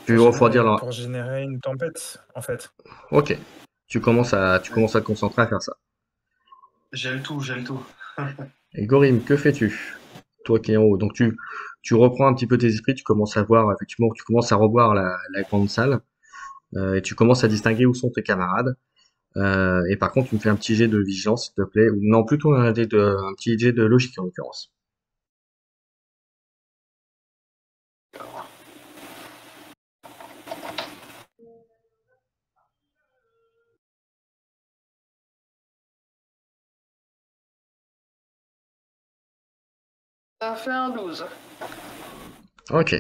Tu veux refroidir là. Pour générer une tempête, en fait. Ok. Tu commences à te concentrer à faire ça. Gèle tout. Et Gorim, que fais-tu? Toi qui es en haut. Donc tu reprends un petit peu tes esprits, tu commences à voir, effectivement, tu commences à revoir la grande salle. Et tu commences à distinguer où sont tes camarades. Et par contre, tu me fais un petit jet de vigilance, s'il te plaît. Ou non, plutôt un petit jet de logique, en l'occurrence. Ça fait un 12. Ok.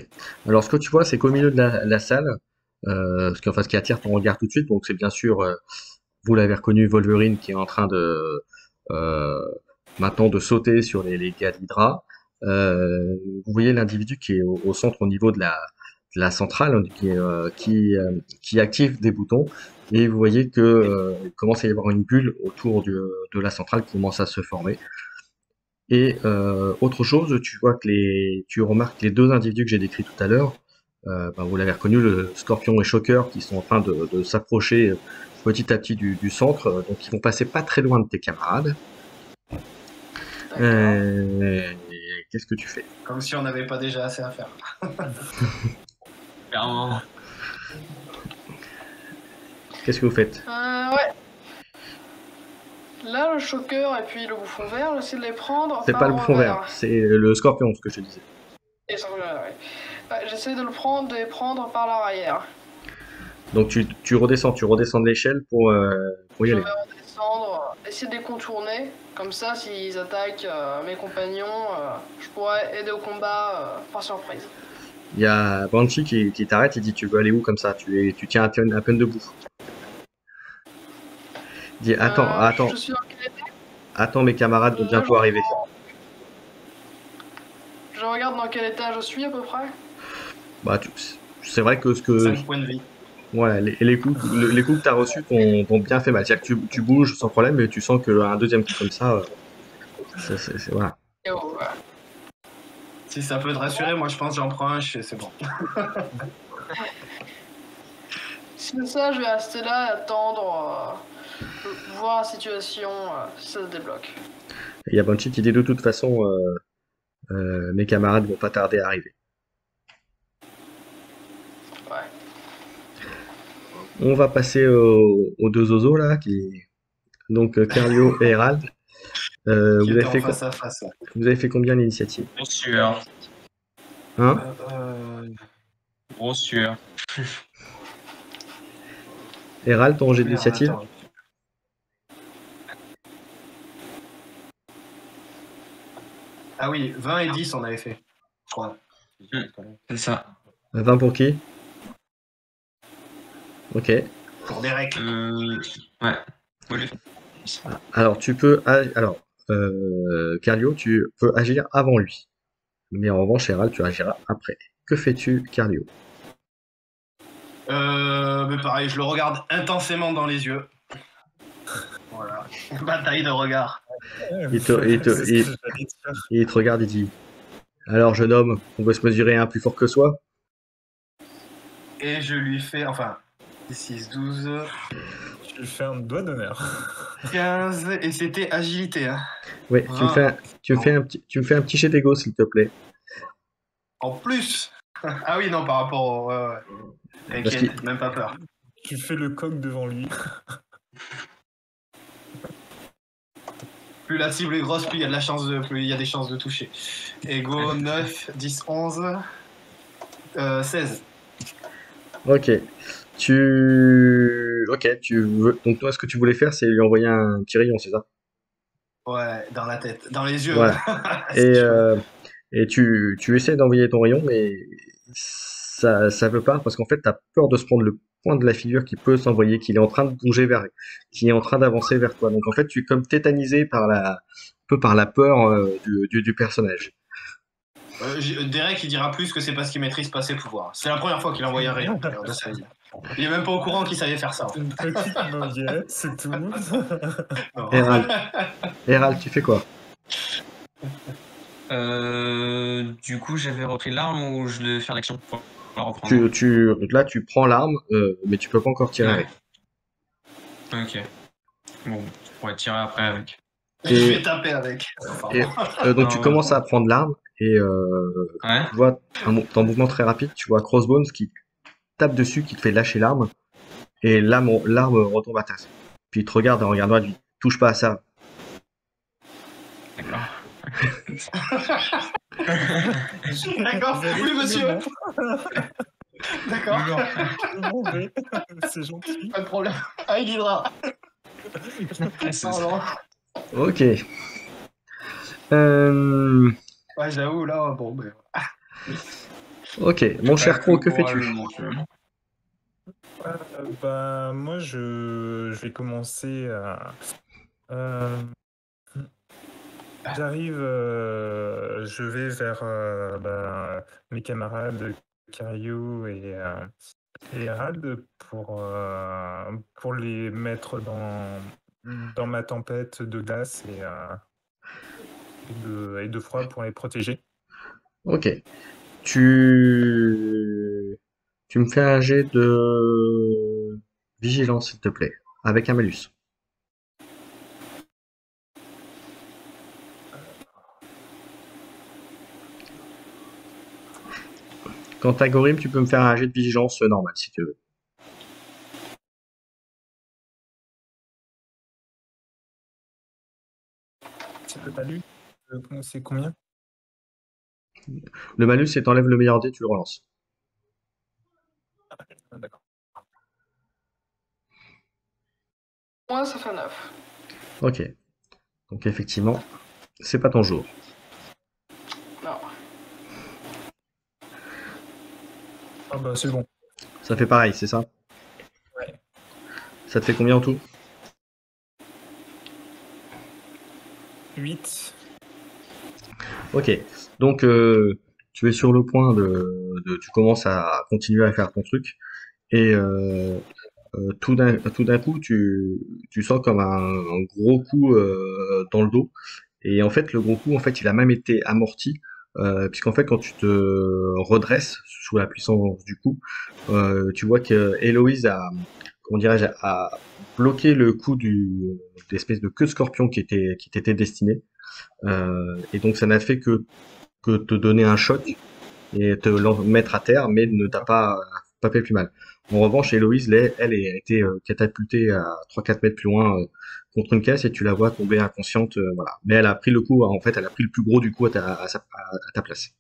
Alors, ce que tu vois, c'est qu'au milieu de la salle, ce qui attire ton regard tout de suite, donc c'est bien sûr, vous l'avez reconnu, Wolverine qui est en train de maintenant de sauter sur les gars d'Hydra. Vous voyez l'individu qui est au centre, au niveau de la centrale, qui active des boutons, et vous voyez que il commence à y avoir une bulle autour de la centrale qui commence à se former. Et autre chose, tu remarques les deux individus que j'ai décrits tout à l'heure. Vous l'avez reconnu, le Scorpion et Shocker, qui sont en train de s'approcher petit à petit du centre. Donc ils vont passer pas très loin de tes camarades. Qu'est-ce que tu fais? Comme si on n'avait pas déjà assez à faire. Clairement. Qu'est-ce que vous faites? Ouais. Là, le choqueur et puis le bouffon vert, j'essaie de les prendre. C'est par pas le bouffon revers. vert, c'est le Scorpion, ce que je te disais. Et ça, ouais, j'essaie de les prendre par l'arrière. Donc tu redescends de l'échelle pour y Je aller. vais redescendre, essayer de les contourner. Comme ça, s'ils attaquent mes compagnons, je pourrais aider au combat par surprise. Il y a Banshee qui t'arrête, il dit tu veux aller où comme ça? Tu tiens à peine debout. Il dit attends, Je suis dans quel état? attends, mes camarades vont bientôt arriver. Je regarde dans quel état je suis à peu près. C'est vrai que 5 points de vie. voilà, les coups que t'as reçus t'ont bien fait mal. C'est-à-dire que tu bouges sans problème, mais tu sens qu'un deuxième coup comme ça, voilà. Et oh, ouais. Si ça peut te rassurer, moi je pense que j'en prends un, c'est bon. Si c'est ça, je vais rester là et attendre, voir la situation, si ça se débloque. Et il y a Banshee qui dit de toute façon, mes camarades vont pas tarder à arriver. Ouais. On va passer aux deux zozos là, donc Carlio et Herald. Qui Vous était avez fait en face à face. Vous avez fait combien l'initiative? Grosse sueur. Hein? Grosse sueur. Herald, ton jet d'initiative? Attends. Ah oui, 20 et 10 on avait fait, je crois. C'est ça. 20 pour qui? Ok. Pour Derek. Ouais. Moi, j'ai fait. Alors Carlio, tu peux agir avant lui. Mais en revanche, Herald, tu agiras après. Que fais-tu, Carlio? Mais pareil, je le regarde intensément dans les yeux. Voilà. Bataille de regard. Il te regarde et dit: alors, jeune homme, on veut se mesurer à un plus fort que soi? Et je lui fais, enfin, 6, 12, Tu lui fais un doigt d'honneur. 15, et c'était agilité. Hein. Oui, tu me fais un petit jet d'ego, s'il te plaît. En plus, Ah oui, non, par rapport au... Ouais, ouais. Parce T'inquiète, même pas peur. Tu fais le coq devant lui. Plus la cible est grosse, plus il y a plus il y a des chances de toucher. Ego 9, 10, 11, 16. Ok. Ok, tu veux... Donc toi, ce que tu voulais faire, c'est lui envoyer un petit rayon, c'est ça? Ouais, dans la tête, dans les yeux. Voilà. Si Et, tu veux. tu essaies d'envoyer ton rayon, mais ça veut pas, parce qu'en fait, tu as peur de se prendre le point de la figure qui peut s'envoyer, qu'il est en train de bouger vers, qui est en train d'avancer vers toi. Donc en fait, tu es comme tétanisé par un peu par la peur du personnage. Derek, il dira plus que c'est parce qu'il maîtrise pas ses pouvoirs. C'est la première fois qu'il envoie un rayon d'ailleurs, de sa vie. Il est même pas au courant qu'il savait faire ça. En C'est fait. une petite mauviette, c'est tout. Non. Hérald, tu fais quoi? Du coup, j'avais repris l'arme ou je devais faire l'action pour la reprendre? Là, tu prends l'arme, mais tu peux pas encore tirer avec. Ok. Bon, je pourrais tirer après avec. Je Et, vais taper avec. et, Pardon. donc Ah tu ouais. commences à prendre l'arme et Ouais. tu vois un mouvement très rapide, tu vois Crossbones qui tape dessus, qui te fait lâcher l'arme et l'arme retombe à terre. Puis il te regarde en regardant, il dit touche pas à ça. D'accord. D'accord. Oui, monsieur. D'accord. Je m'en vais. C'est gentil. Pas de problème. Ah, il hydra. C'est ça. Pardon. Ok. Euh, Ouais, j'avoue, là, bon, ben. ok, mon cher Croc, que fais-tu? Bah, moi, je vais commencer à. J'arrive, je vais vers mes camarades Cario et Rad pour les mettre dans ma tempête de glace et de froid pour les protéger. Ok. Tu me fais un jet de vigilance, s'il te plaît, avec un malus. Quant à Gorim, tu peux me faire un jet de vigilance normal, si tu veux. C'est le malus, c'est combien? Le malus, c'est t'enlèves le meilleur dé, tu le relances. Ah, d'accord. Moi, ça fait 9. Ok. Donc effectivement, c'est pas ton jour. Non. Ah bah c'est bon. Ça fait pareil, c'est ça? Ouais. Ça te fait combien en tout? 8. Ok. Donc tu es sur le point tu commences à continuer à faire ton truc et tout d'un coup tu sens comme un gros coup dans le dos et en fait le gros coup en fait il a même été amorti puisqu'en fait quand tu te redresses sous la puissance du coup tu vois que Héloïse a comment dirais-je a bloqué le coup d'espèce de queue de scorpion qui t'était destiné et donc ça n'a fait que te donner un choc et te mettre à terre, mais ne t'a pas fait plus mal. En revanche, Héloïse, elle a été catapultée à 3-4 mètres plus loin contre une caisse et tu la vois tomber inconsciente. Voilà. Mais elle a pris le coup, en fait, elle a pris le plus gros du coup à ta place.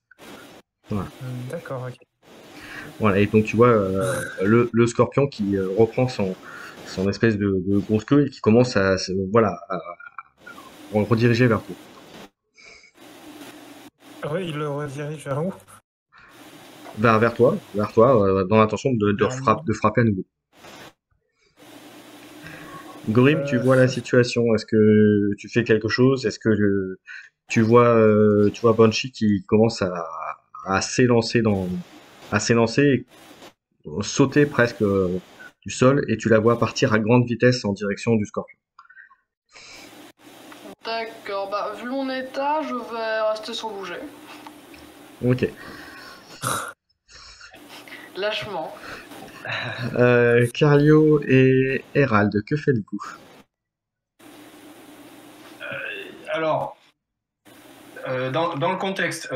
Voilà. D'accord, ok. Voilà. Et donc tu vois le scorpion qui reprend son espèce de grosse queue et qui commence voilà, à rediriger vers toi. Ouais, il le redirige vers où? Vers toi, dans l'intention Vers moi. de frapper à nouveau. Gorim, tu Euh, vois la situation. Est-ce que tu fais quelque chose? Est-ce que tu vois Banshee qui commence à s'élancer à s'élancer et sauter presque du sol et tu la vois partir à grande vitesse en direction du scorpion. D'accord, bah vu mon état, je vais rester sans bouger. Ok. Lâchement. Carlio et Hérald, que faites-vous? Alors, dans le contexte,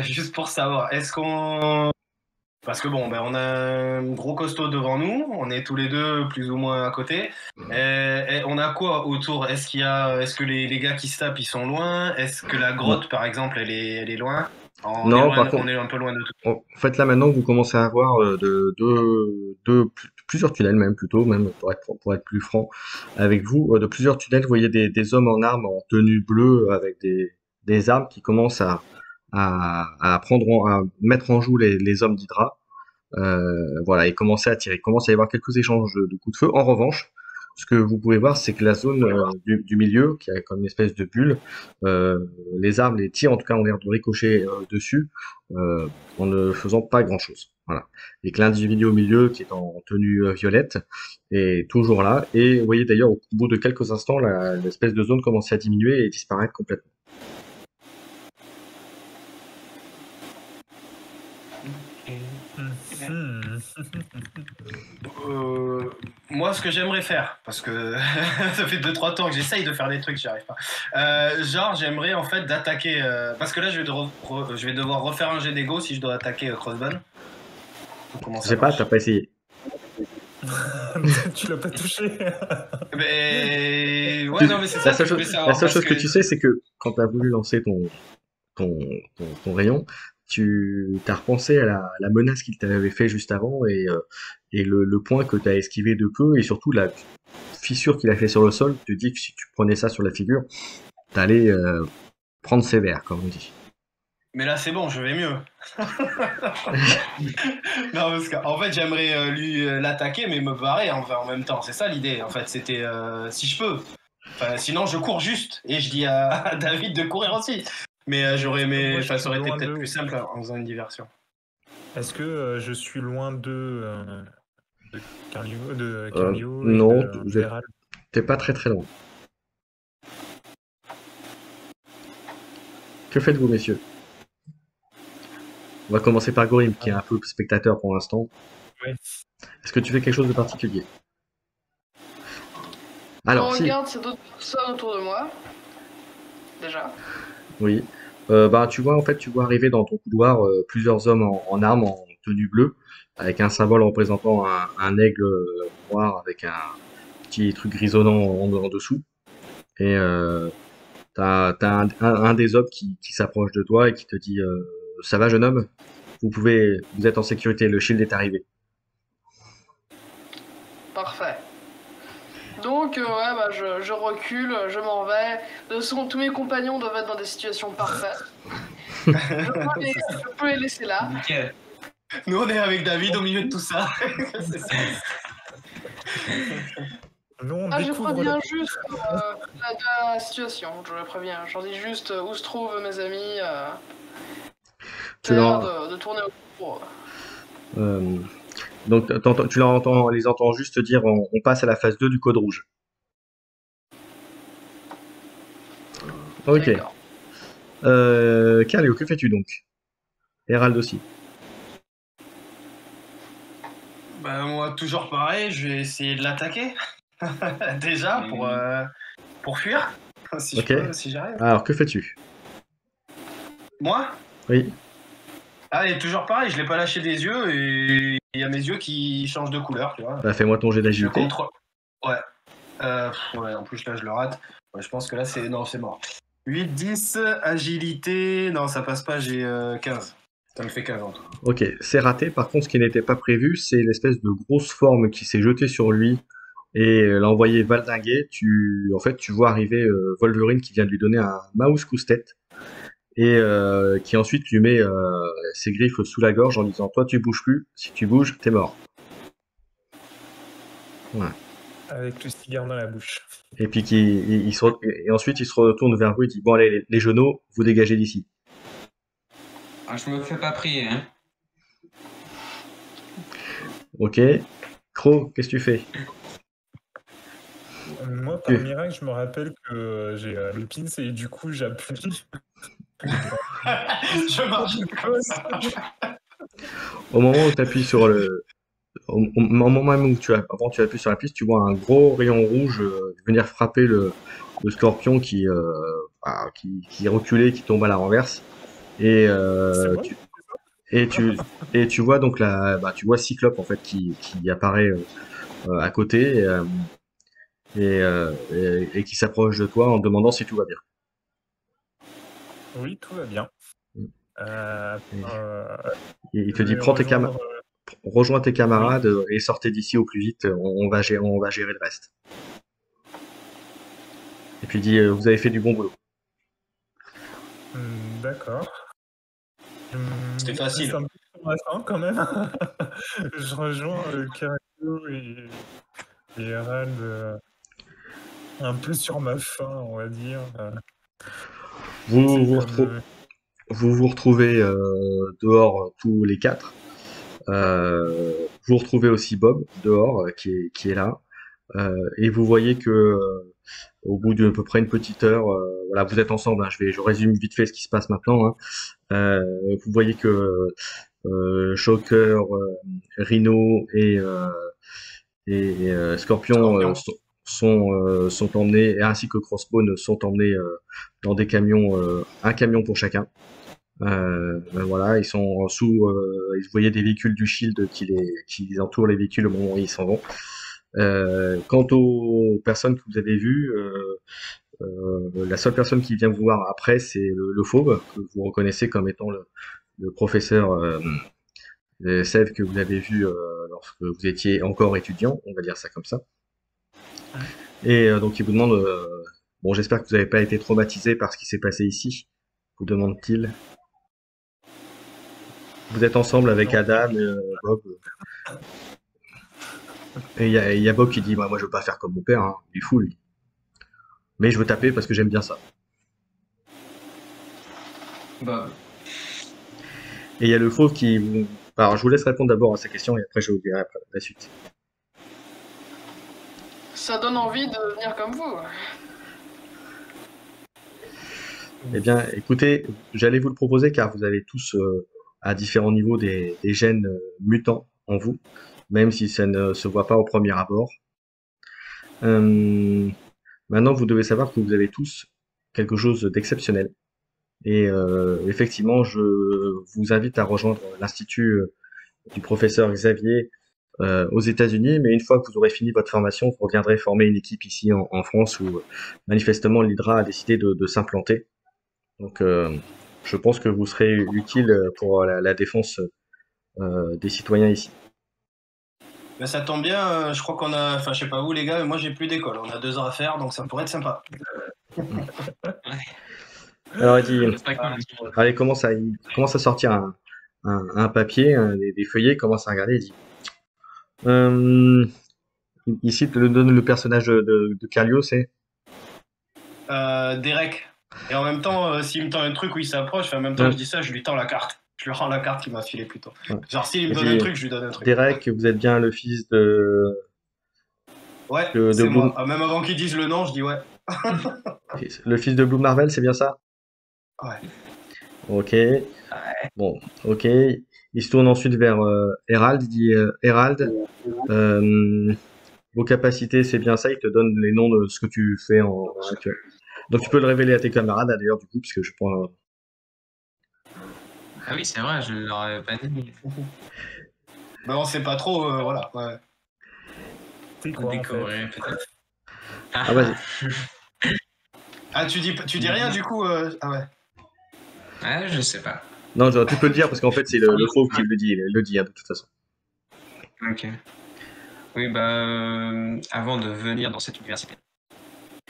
juste pour savoir, est-ce qu'on Parce que bon, ben, on a un gros costaud devant nous, on est tous les deux plus ou moins à côté. Et on a quoi autour? Est-ce que les gars qui se tapent, ils sont loin? Est-ce que la grotte, par exemple, elle est loin? Non, par contre, On est un peu loin de tout. en fait, là maintenant, vous commencez à avoir plusieurs tunnels même plutôt, même pour être plus franc avec vous, de plusieurs tunnels. Vous voyez des hommes en armes en tenue bleue avec des armes qui commencent à mettre en joue les hommes d'Hydra. Voilà, et commencer à tirer. Il commence à y avoir quelques échanges de coups de feu. En revanche, ce que vous pouvez voir, c'est que la zone du milieu, qui a comme une espèce de bulle, les armes, les tirs en tout cas ont l'air de ricocher dessus, en ne faisant pas grand-chose. Voilà. Et que l'individu au milieu, qui est en tenue violette, est toujours là. Et vous voyez d'ailleurs, au bout de quelques instants, l'espèce de zone commence à diminuer et disparaître complètement. Moi, ce que j'aimerais faire, parce que ça fait 2-3 temps que j'essaye de faire des trucs, j'y arrive pas. Genre, j'aimerais en fait d'attaquer. Parce que là, je vais devoir refaire un jet d'ego si je dois attaquer Crossbone. Je sais pas, t'as pas essayé. Tu l'as pas touché. Mais ouais, non, mais c'est ça que je voulais savoir. La seule chose que tu sais, c'est que quand t'as voulu lancer ton rayon, tu t'as repensé à la menace qu'il t'avait fait juste avant et le point que t'as esquivé de peu et surtout la fissure qu'il a fait sur le sol te dit que si tu prenais ça sur la figure, t'allais prendre sévère, comme on dit. Mais là, c'est bon, je vais mieux. Non, parce qu'en fait, j'aimerais lui l'attaquer, mais me barrer en même temps. C'est ça l'idée. En fait, c'était si je peux. Enfin, sinon, je cours juste et je dis à David de courir aussi. Mais j'aurais aimé. Enfin, ça aurait été peut-être plus simple en faisant une diversion. Est-ce que je suis loin de Carlio, non, et t'es pas très très loin. Que faites-vous, messieurs? On va commencer par Gorim, qui est un peu spectateur pour l'instant. Oui. Est-ce que tu fais quelque chose de particulier? Alors, je regarde ces d'autres personnes autour de moi. Déjà. Oui. Tu vois arriver dans ton couloir plusieurs hommes en armes, en tenue bleue, avec un symbole représentant un aigle noir avec un petit truc grisonnant en dessous. Et t'as un des hommes qui s'approche de toi et qui te dit ça va, jeune homme? Vous êtes en sécurité, le shield est arrivé. Parfait. Donc, je recule, je m'en vais. De toute façon, tous mes compagnons doivent être dans des situations parfaites. Je peux les laisser là. Nickel. Nous, on est avec David au milieu de tout ça. C'est ça. Je préviens juste la situation. Je préviens. J'en dis juste où se trouvent mes amis. De tourner au cours. Donc tu les entends juste dire on passe à la phase 2 du code rouge. Ok. Carlio, que fais-tu donc? Hérald aussi. Moi, toujours pareil, je vais essayer de l'attaquer. Déjà, pour fuir. Si j'arrive. Alors, que fais-tu? Moi? Oui. Ah, et toujours pareil, je l'ai pas lâché des yeux et il y a mes yeux qui changent de couleur, tu vois. Fais-moi ton jet d'agilité. Ouais. En plus, là, je le rate. Ouais, je pense que là, c'est mort. 8, 10, agilité. Non, ça passe pas, j'ai 15. Ça me fait 15 en tout. Ok, c'est raté. Par contre, ce qui n'était pas prévu, c'est l'espèce de grosse forme qui s'est jetée sur lui et l'a envoyé valdinguer. Tu vois arriver Wolverine qui vient de lui donner un mouse cousse-tête et qui ensuite lui met ses griffes sous la gorge en disant toi tu bouges plus, si tu bouges t'es mort. Ouais. Avec le cigare dans la bouche. Et puis ensuite il se retourne vers vous et dit bon allez les genoux, vous dégagez d'ici. Je me fais pas prier, hein. Ok. Croc, qu'est-ce que tu fais? Moi, par miracle, je me rappelle que j'ai le pins et du coup, j'appuie. Je marche. Au moment où tu appuies sur au moment même où tu appuies sur la piste, tu vois un gros rayon rouge venir frapper le scorpion qui est reculé, qui tombe à la renverse. Et Et tu vois donc tu vois Cyclope en fait qui apparaît à côté et qui s'approche de toi en te demandant si tout va bien. Oui, tout va bien. Euh, Et, euh, et il je te dit vais rejoindre. rejoins tes Oui. camarades et sortez d'ici au plus vite. On va gérer le reste. Et puis il dit vous avez fait du bon boulot. D'accord. C'était Je facile. reste un peu sur ma faim quand même. Je rejoins Cario et Herald un peu sur ma faim, on va dire. Vous C'est vous, comme. retrou- vous vous retrouvez dehors tous les quatre. Vous retrouvez aussi Bob dehors qui est là. Et vous voyez que au bout d'à peu près une petite heure, voilà, vous êtes ensemble. Hein, je résume vite fait ce qui se passe maintenant. Hein. Vous voyez que Shocker, Rhino et Scorpion Scorpion. sont emmenés, et ainsi que Crossbone sont emmenés dans des camions, un camion pour chacun. Voilà, ils sont vous voyez des véhicules du Shield qui les entourent les véhicules au moment où ils s'en vont. Quant aux personnes que vous avez vues, la seule personne qui vient vous voir après, c'est le fauve, que vous reconnaissez comme étant le professeur Sève que vous avez vu lorsque vous étiez encore étudiant, on va dire ça comme ça. Et donc il vous demande, bon j'espère que vous n'avez pas été traumatisé par ce qui s'est passé ici, vous demande-t-il. Vous êtes ensemble avec Non. Adam et Bob. Et il y a Bob qui dit, bah, moi je veux pas faire comme mon père, hein, il est fou lui. Mais je veux taper parce que j'aime bien ça. Bob. Et il y a le fauve qui... Alors je vous laisse répondre d'abord à ces questions et après je vous dirai après la suite. Ça donne envie de devenir comme vous. Eh bien, écoutez, j'allais vous le proposer car vous avez tous à différents niveaux des gènes mutants en vous, même si ça ne se voit pas au premier abord. Maintenant, vous devez savoir que vous avez tous quelque chose d'exceptionnel. Et effectivement, je vous invite à rejoindre l'Institut du professeur Xavier aux États-Unis, mais une fois que vous aurez fini votre formation, vous reviendrez former une équipe ici en France où manifestement l'Hydra a décidé de s'implanter. Donc, je pense que vous serez utile pour la défense des citoyens ici. Mais ça tombe bien, je crois qu'on a. Enfin, je sais pas vous les gars, mais moi j'ai plus d'école. On a 2 ans à faire, donc ça pourrait être sympa. Alors, il dit, C'est pas cool. allez, il commence à sortir un papier, des feuillets, il commence à regarder, il dit, ici, te le donne le personnage de Calio, c'est Derek. Et en même temps, s'il me tend un truc où il s'approche, en même temps Ouais. je dis ça, je lui tends la carte. Je lui rends la carte qu'il m'a filée plutôt. Ouais. Genre s'il me Et donne puis, un truc, je lui donne un truc. Derek, vous êtes bien le fils de Ouais, de c'est Blue, moi. Ah, même avant qu'ils disent le nom, je dis ouais. le fils de Blue Marvel, c'est bien ça? Ouais. Ok. Bon, ok. Il se tourne ensuite vers Herald, il dit Herald, vos capacités, c'est bien ça, il te donne les noms de ce que tu fais en actuel. Donc tu peux le révéler à tes camarades d'ailleurs du coup, puisque je prends. Ah oui, c'est vrai, je ne leur avais pas dit. Mais on sait pas trop, voilà. Ouais. C'est quoi en fait? Découvrir peut-être. Ah vas-y. Ah, tu dis rien du coup Ah ouais. Ouais, je sais pas. Non, tu peux le dire parce qu'en fait c'est le fauve qui le dit, il le dit hein, de toute façon. Ok. Oui, bah, avant de venir dans cette université,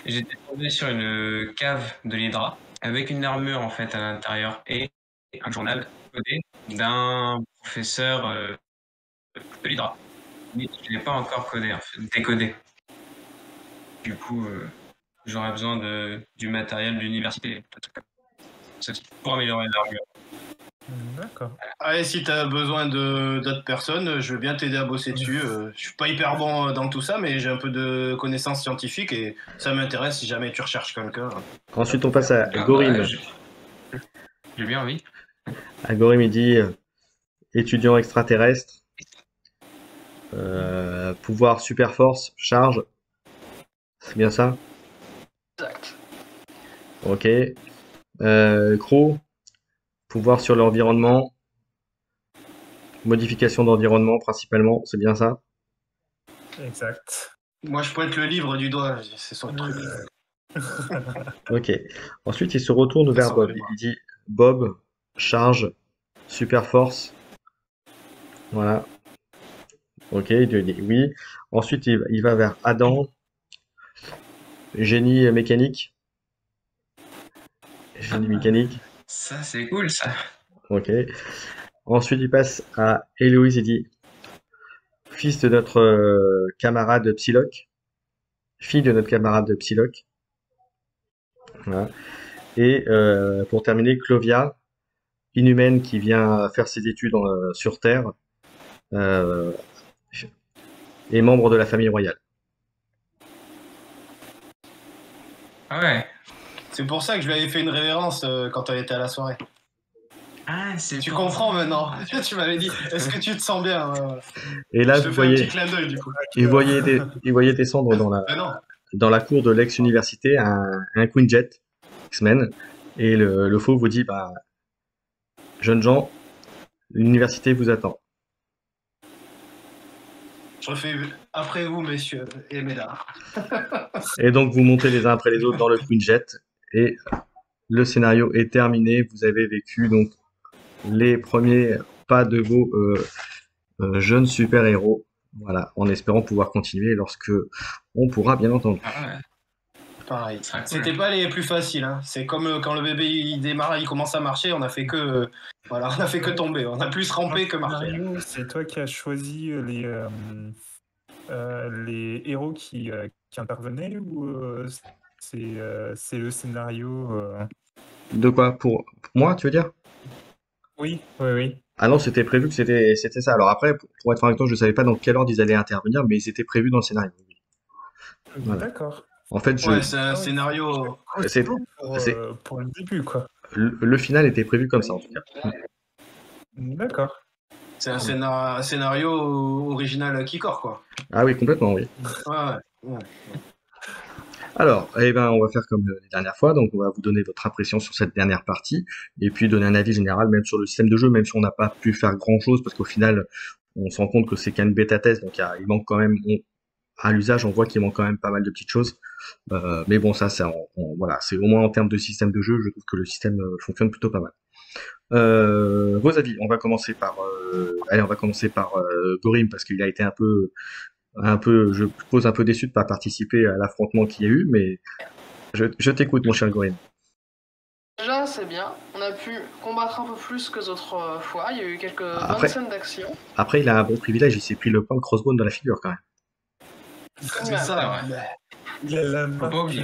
j'étais tombé sur une cave de l'Hydra avec une armure en fait à l'intérieur et un journal codé d'un professeur de l'Hydra. Mais je l'ai pas encore codé, en fait, décodé. Du coup, j'aurais besoin du matériel de l'université, pour améliorer l'armure. D'accord. Ah, et si t'as besoin d'autres personnes, je veux bien t'aider à bosser dessus. Je suis pas hyper bon dans tout ça, mais j'ai un peu de connaissances scientifiques et ça m'intéresse si jamais tu recherches quelqu'un. Ensuite on passe à Ah Gorim. bah, j'ai bien envie. À Gorim il dit étudiant extraterrestre, pouvoir super force, charge. C'est bien ça? Exact. Ok. Crow, pouvoir sur l'environnement, Modification d'environnement principalement, c'est bien ça? Exact. Moi, je pointe le livre du doigt, c'est son truc. Ok. Ensuite, il se retourne vers Ça Bob. va voir. Il dit Bob, charge, super force. Voilà. Ok, il te dit oui. Ensuite, il va vers Adam, génie mécanique. Génie mécanique. Ça, c'est cool, ça. Ok. Ensuite, il passe à Héloïse. Il dit fils de notre camarade Psylocke. Fille de notre camarade Psylocke. Voilà. Et pour terminer, Clovia, inhumaine qui vient faire ses études sur Terre, euh, et membre de la famille royale. Ah ouais. C'est pour ça que je lui avais fait une révérence quand on était à la soirée. Ah, c'est Tu pour comprends ça. maintenant. Tu m'avais dit, est-ce que tu te sens bien? Ouais, voilà. Et là, Je te vous fais un petit voyez, clin d'œil du coup. il voyait descendre Mais non. dans la cour de l'ex-université un Quinjet X-Men, et le faux vous dit, bah, jeunes gens, l'université vous attend. Je refais après vous, messieurs et mesdames. Et donc, vous montez les uns après les autres dans le Quinjet, et le scénario est terminé. Vous avez vécu donc les premiers pas de vos jeunes super-héros. Voilà, en espérant pouvoir continuer lorsque on pourra, bien entendu. Ah ouais. Pareil. Ça sera cool. C'était pas les plus faciles. Hein. C'est comme quand le bébé il démarre, il commence à marcher, on a fait que voilà, on a fait que tomber. On a plus rampé que marcher. Mario, c'est toi qui as choisi les héros qui intervenaient ou c'est le scénario De quoi? Pour moi, tu veux dire? Oui, oui, oui. Ah non, c'était prévu que c'était ça. Alors après, pour être franc avec toi, je savais pas dans quel ordre ils allaient intervenir, mais ils étaient prévus dans le scénario. Oui. Voilà. D'accord. En fait, Ouais, c'est un Ah oui. scénario. c'est- c'est- Pour le début, quoi. le final était prévu comme ça, en tout cas. D'accord. C'est un scénario original Kikor, quoi. Ah oui, complètement, oui. Ouais. Alors, eh ben, on va faire comme les dernières fois, donc on va vous donner votre impression sur cette dernière partie, et puis donner un avis général même sur le système de jeu, même si on n'a pas pu faire grand-chose, parce qu'au final, on se rend compte que c'est qu'un bêta test, donc il manque quand même, à l'usage, on voit qu'il manque quand même pas mal de petites choses. Mais bon, ça, voilà, c'est au moins en termes de système de jeu, je trouve que le système fonctionne plutôt pas mal. Vos avis, on va commencer par, Gorim, parce qu'il a été un peu, je suppose, un peu déçu de pas participer à l'affrontement qu'il y a eu, mais je t'écoute, mon cher Gorim. Déjà, c'est bien. On a pu combattre un peu plus que les autres fois. Il y a eu quelques Après- bonnes scènes d'action. Après, il a un bon privilège, il s'est pris le point de crossbone dans la figure, quand même. C'est Ouais. ça. Il a la Faut pas oublier.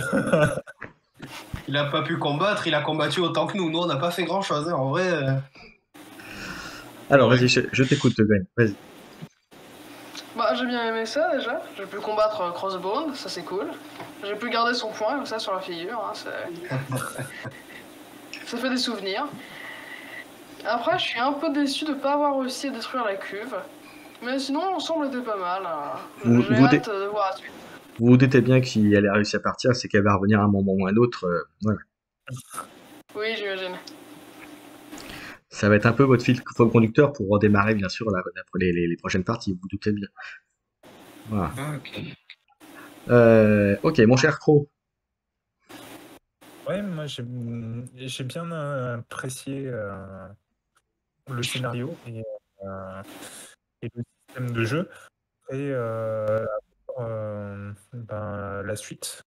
Il a pas pu combattre, il a combattu autant que nous. Nous, on n'a pas fait grand chose. En vrai. Alors, Ouais. vas-y, je t'écoute, Gorim, vas-y. Bah, j'ai bien aimé ça déjà. J'ai pu combattre Crossbone, ça c'est cool. J'ai pu garder son point comme ça sur la figure. Hein, ça fait des souvenirs. Après, je suis un peu déçu de pas avoir réussi à détruire la cuve. Mais sinon, l'ensemble était pas mal. J'ai Vous hâte de voir la suite. Vous vous doutez bien que si elle a réussi à partir, c'est qu'elle va revenir à un moment ou à un autre. Voilà. Oui, j'imagine. Ça va être un peu votre fil conducteur pour redémarrer, bien sûr, les prochaines parties, vous vous doutez bien. Voilà. Ok. Ok, mon cher Crow. Ouais, moi j'ai bien apprécié le scénario et le système de jeu et la suite.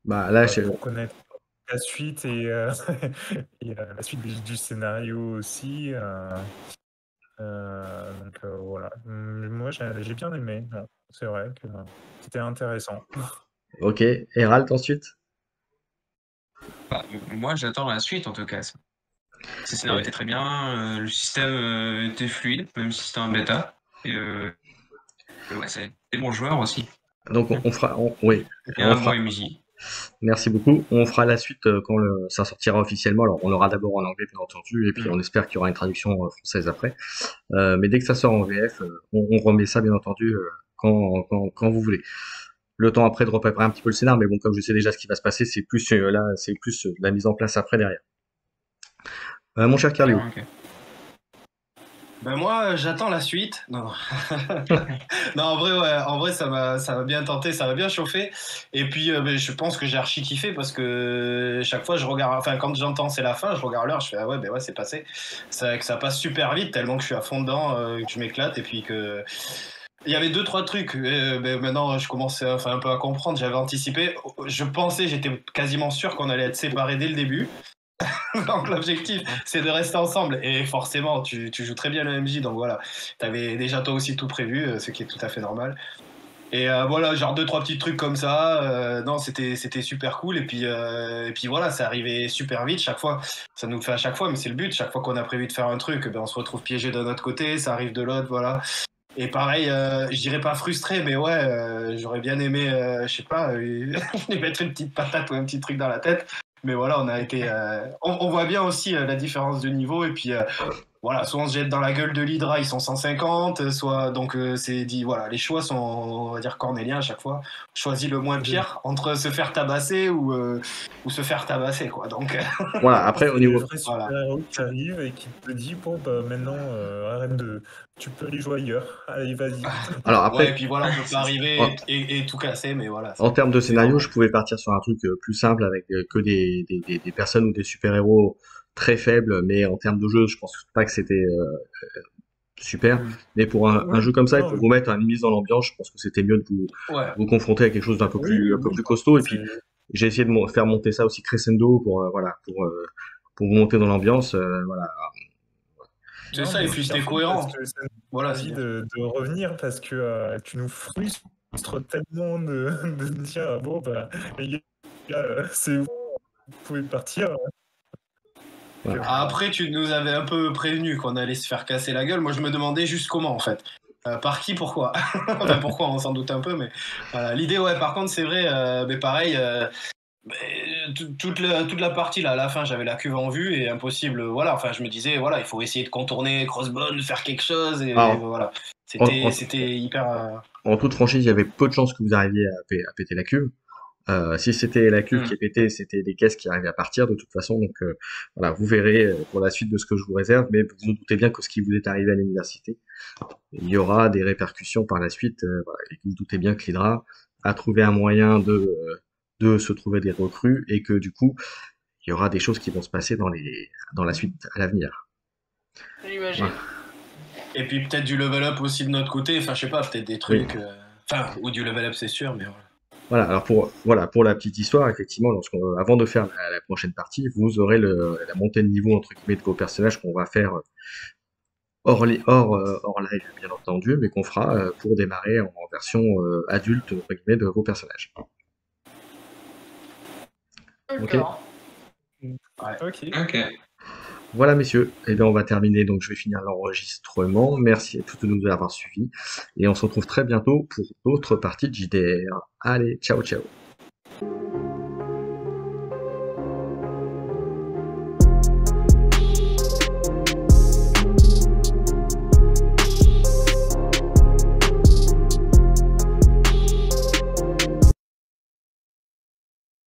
Bah là, Pour connaître la suite et, et la suite du scénario aussi. Donc voilà. Moi j'ai bien aimé. Non, c'est vrai que c'était intéressant. ok. Hérald ensuite. Bah, moi, j'attends la suite en tout cas. Ce scénario était très bien, le système était fluide, même si c'était un bêta. Et ouais, c'est des bons joueurs aussi. Donc on fera, oui, Et on un fera. bon MJ. Merci beaucoup. On fera la suite quand ça sortira officiellement. Alors on l'aura d'abord en anglais, bien entendu, et puis on espère qu'il y aura une traduction française après. Mais dès que ça sort en VF, on remet ça, bien entendu, quand vous voulez. Le temps après de repérer un petit peu le scénar, mais bon, comme je sais déjà ce qui va se passer, c'est plus la mise en place après derrière. Mon cher Carlio. Ok. Ben moi, j'attends la suite. Non, non, en vrai, ouais, en vrai, ça m'a bien tenté, ça m'a bien chauffé. Et puis, ben, je pense que j'ai archi kiffé parce que chaque fois, je regarde, enfin, quand j'entends c'est la fin, je regarde l'heure, je fais ah ouais, ben ouais, c'est passé. Que ça passe super vite tellement que je suis à fond dedans, que je m'éclate et puis que. Il y avait deux, trois trucs. Ben, maintenant, je commençais enfin, un peu à comprendre. J'avais anticipé. Je pensais, j'étais quasiment sûr qu'on allait être séparés dès le début. Donc l'objectif, c'est de rester ensemble. Et forcément, tu joues très bien le MJ, donc voilà. T'avais déjà toi aussi tout prévu, ce qui est tout à fait normal. Et voilà, genre deux, trois petits trucs comme ça. Non, c'était super cool. Et puis voilà, ça arrivait super vite chaque fois. Ça nous le fait à chaque fois, mais c'est le but. Chaque fois qu'on a prévu de faire un truc, ben, on se retrouve piégé de notre côté, ça arrive de l'autre, voilà. Et pareil, je dirais pas frustré, mais ouais, j'aurais bien aimé, je sais pas, lui mettre une petite patate ou un petit truc dans la tête. Mais voilà, on a été. On voit bien aussi la différence de niveau. Et puis voilà, soit on se jette dans la gueule de l'Hydra, ils sont 150, soit. Donc c'est dit, voilà, les choix sont, on va dire, cornéliens à chaque fois. On choisit le moins pire entre se faire tabasser ou se faire tabasser, quoi. Donc Voilà, après, au C'est le niveau. vrai voilà. super-héros qui arrive et qui te dit, bon, bah maintenant, arrête de. Tu peux aller jouer ailleurs. Allez, vas-y. Alors Ouais, et après, puis voilà, on peut pas arriver en, et tout casser, mais voilà. en termes de C'est scénario, normal. je pouvais partir sur un truc plus simple avec que des personnes ou des super-héros très faibles, mais en termes de jeu, je pense pas que c'était super. Mais pour un Oui, jeu comme ça, et non, pour vous mettre une mise dans l'ambiance, je pense que c'était mieux de Ouais. vous confronter à quelque chose d'un peu oui, un peu oui. plus costaud. Et puis, C'est j'ai essayé de faire monter ça aussi crescendo voilà, pour vous monter dans l'ambiance. Voilà. C'est non, ça, mais et c'est puis bien c'était fait parce cohérent. que ça nous Voilà, donne c'est envie bien fait. de revenir parce que tu nous frustres tellement de dire, ah bon, bah, les gars, c'est vous pouvez partir. Que, Voilà. Après, tu nous avais un peu prévenu qu'on allait se faire casser la gueule. Moi, je me demandais juste comment, en fait. Par qui, pourquoi? Enfin, pourquoi, on s'en doute un peu, mais voilà. L'idée, ouais, par contre, c'est vrai, mais pareil, mais toute la partie, là, à la fin, j'avais la cuve en vue et impossible, voilà. Enfin, je me disais, voilà, il faut essayer de contourner Crossbone, faire quelque chose, et Alors, voilà. en, en- C'était hyper. en toute franchise, il y avait peu de chances que vous arriviez à péter la cuve. Si c'était la cuve qui est pétée, c'était des caisses qui arrivaient à partir de toute façon. Donc voilà, vous verrez pour la suite de ce que je vous réserve. Mais vous vous doutez bien que ce qui vous est arrivé à l'université, il y aura des répercussions par la suite. Voilà, et vous vous doutez bien que l'Hydra a trouvé un moyen de se trouver des recrues et que du coup, il y aura des choses qui vont se passer dans la suite à l'avenir. J'imagine. Voilà. Et puis peut-être du level up aussi de notre côté. Enfin, je sais pas, peut-être des Oui. trucs. Enfin, ou du level up, c'est sûr, mais voilà. Voilà, alors pour la petite histoire, effectivement, avant de faire la prochaine partie, vous aurez la montée de niveau entre guillemets de vos personnages qu'on va faire hors live bien entendu, mais qu'on fera pour démarrer en version adulte entre guillemets de vos personnages. Ok, D'accord. ok. Ok. voilà messieurs, et bien on va terminer, donc je vais finir l'enregistrement. Merci à tous de nous avoir suivis et on se retrouve très bientôt pour d'autres parties de JDR. Allez, ciao ciao.